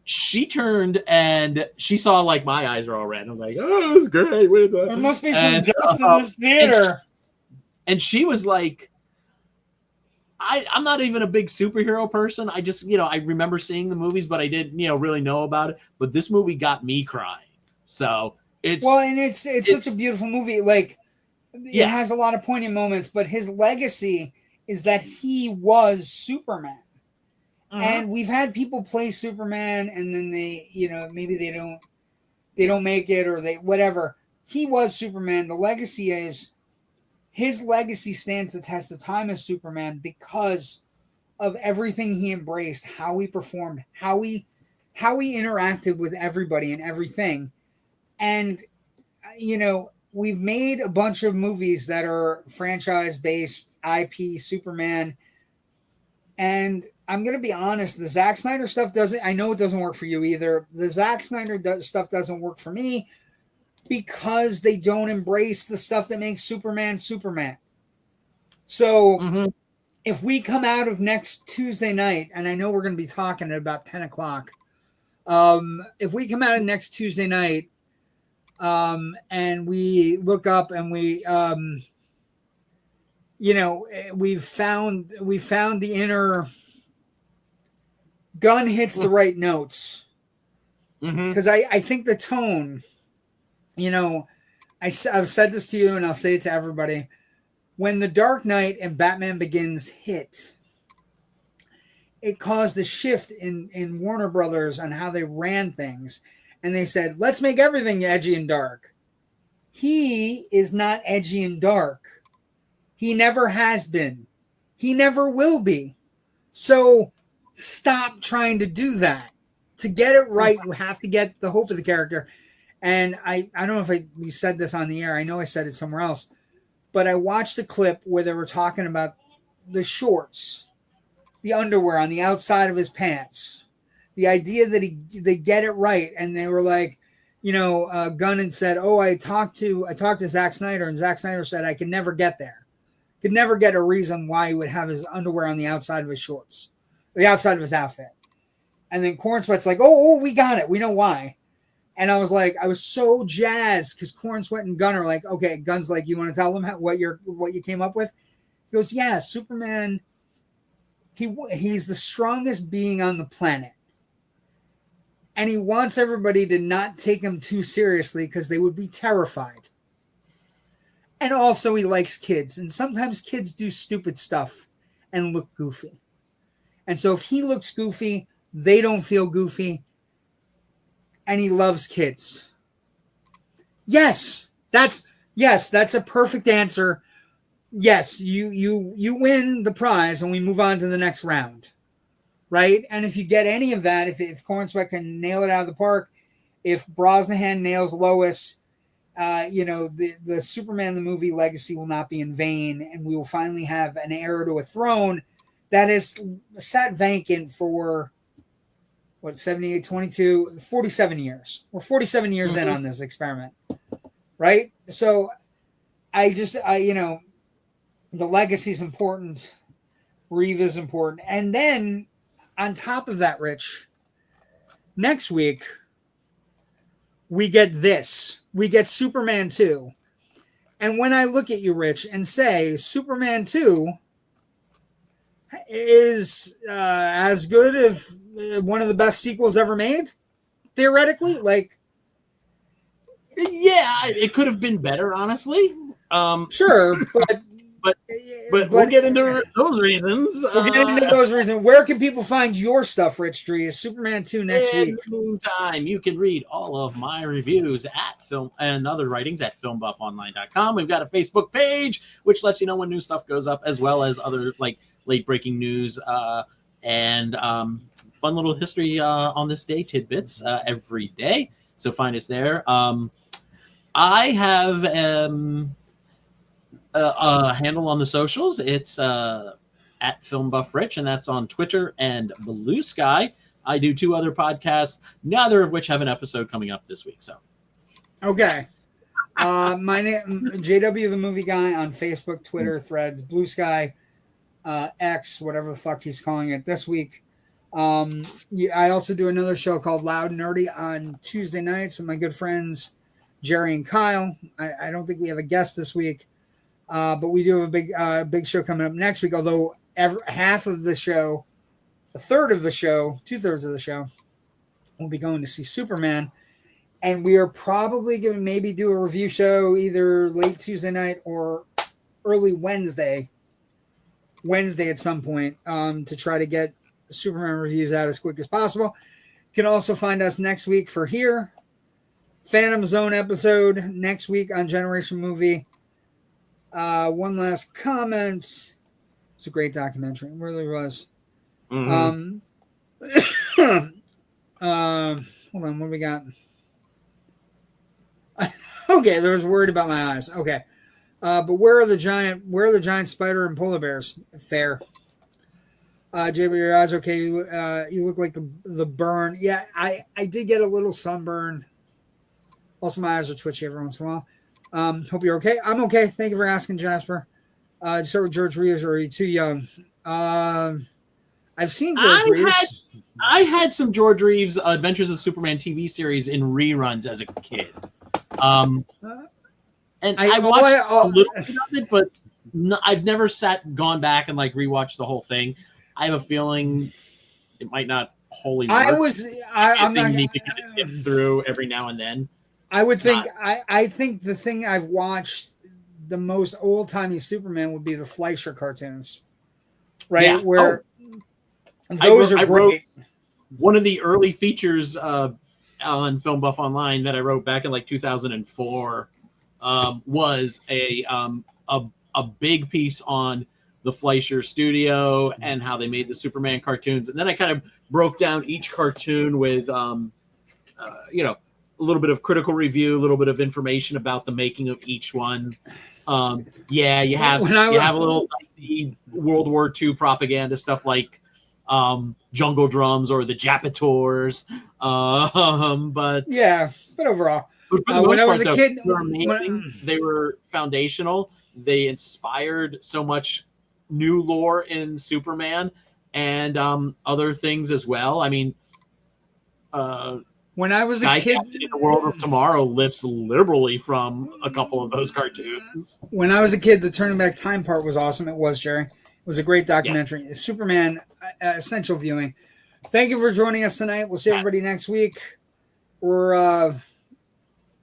she turned and she saw like my eyes are all red. I'm like, oh, it's great. There must be some dust in this theater. And she was like, I'm not even a big superhero person. I just, I remember seeing the movies, but I didn't, really know about it. But this movie got me crying. So it's such a beautiful movie. Like, it has a lot of poignant moments, but his legacy is that he was Superman. And we've had people play Superman, and then they, maybe they don't make it, or they whatever. He was Superman. The legacy is his legacy stands the test of time as Superman because of everything he embraced, how he performed, how he interacted with everybody and everything. And we've made a bunch of movies that are franchise-based IP Superman. And I'm going to be honest, the Zack Snyder stuff I know it doesn't work for you either. The Zack Snyder stuff doesn't work for me because they don't embrace the stuff that makes Superman Superman. So if we come out of next Tuesday night, and I know we're going to be talking at about 10 o'clock. If we come out of next Tuesday night, And we look up and we, we found the inner. Gunn hits the right notes, because I think the tone, I've said this to you and I'll say it to everybody. When The Dark Knight and Batman Begins hit, it caused a shift in Warner Brothers on how they ran things. And they said, let's make everything edgy and dark. He is not edgy and dark. He never has been. He never will be. So stop trying to do that. To get it right, you have to get the hope of the character. And I don't know if we said this on the air. I know I said it somewhere else. But I watched a clip where they were talking about the shorts, the underwear on the outside of his pants. The idea that they get it right. And they were like, Gunn had said, I talked to Zack Snyder, and Zack Snyder said I could never get there. Could never get a reason why he would have his underwear on the outside of his shorts, the outside of his outfit. And then Corn Sweat's like, we got it. We know why. And I was so jazzed because Corn Sweat and Gunn are like, okay, Gunn's like, you want to tell them what you came up with? He goes, yeah, Superman, he's the strongest being on the planet. And he wants everybody to not take him too seriously because they would be terrified. And also he likes kids. And sometimes kids do stupid stuff and look goofy. And so if he looks goofy, they don't feel goofy. And he loves kids. Yes, that's a perfect answer. Yes, you win the prize and we move on to the next round. Right? And if you get any of that, if Corn Sweat can nail it out of the park, if Brosnahan nails Lois, the Superman the movie legacy will not be in vain, and we will finally have an heir to a throne that is sat vacant for 78, 22, 47 years. We're 47 years in on this experiment, right? So the legacy is important. Reeve is important. And then on top of that, Rich, next week, we get this. We get Superman 2. And when I look at you, Rich, and say Superman 2 is as good as one of the best sequels ever made, theoretically, yeah, it could have been better, honestly. Sure, but we'll get into those reasons. We'll get into those reasons. Where can people find your stuff, Rich Drees? Superman 2 next week. In the meantime, you can read all of my reviews at film and other writings at filmbuffonline.com. We've got a Facebook page, which lets you know when new stuff goes up, as well as other late breaking news and fun little history on this day tidbits every day. So find us there. I have a handle on the socials. It's at FilmBuffRich, and that's on Twitter and Blue Sky. I do 2 other podcasts, neither of which have an episode coming up this week. So, okay. My name JW the Movie Guy on Facebook, Twitter, Threads, Blue Sky, X, whatever the fuck he's calling it this week. I also do another show called Loud and Nerdy on Tuesday nights with my good friends Jerry and Kyle. I don't think we have a guest this week, but we do have a big show coming up next week. Although half of the show, a third of the show, 2/3 of the show, we'll be going to see Superman, and we are probably going to maybe do a review show either late Tuesday night or early Wednesday at some point to try to get Superman reviews out as quick as possible. You can also find us next week for here. Phantom Zone episode next week on Generation Movie. One last comment. It's a great documentary. It really was. Mm-hmm. Hold on, what do we got? Okay, there was worried about my eyes. Okay. But where are the giant spider and polar bears? Fair. JB, your eyes okay? You look like the burn. Yeah, I did get a little sunburn. Also, my eyes are twitchy every once in a while. Hope you're okay. I'm okay. Thank you for asking, Jasper. Start with George Reeves, or are you too young? I've seen George Reeves. I had some George Reeves Adventures of Superman TV series in reruns as a kid. And I watched a little bit of it, but I've never gone back and like rewatched the whole thing. I have a feeling it might not wholly work. I'm not need to kind of dip through every now and then. I would think I think the thing I've watched the most old timey Superman would be the Fleischer cartoons, right? Yeah. Where those are great. One of the early features on Filmbuff Online that I wrote back in like 2004 was a big piece on the Fleischer studio and how they made the Superman cartoons, and then I kind of broke down each cartoon with a little bit of critical review, a little bit of information about the making of each one. You have a little World War II propaganda stuff like Jungle Drums or the Japators, but overall, when I was a kid, they were amazing. They were foundational. They inspired so much new lore in Superman and other things as well. I mean, when I was a kid, in the World of Tomorrow lifts liberally from a couple of those cartoons. When I was a kid, the Turning Back Time part was awesome. It was, Jerry. It was a great documentary. Yeah. Superman, essential viewing. Thank you for joining us tonight. We'll see everybody next week. We're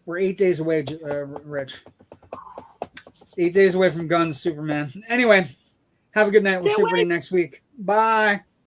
8 days away, Rich. 8 days away from Gunn's Superman. Anyway, have a good night. We'll see everybody next week. Bye.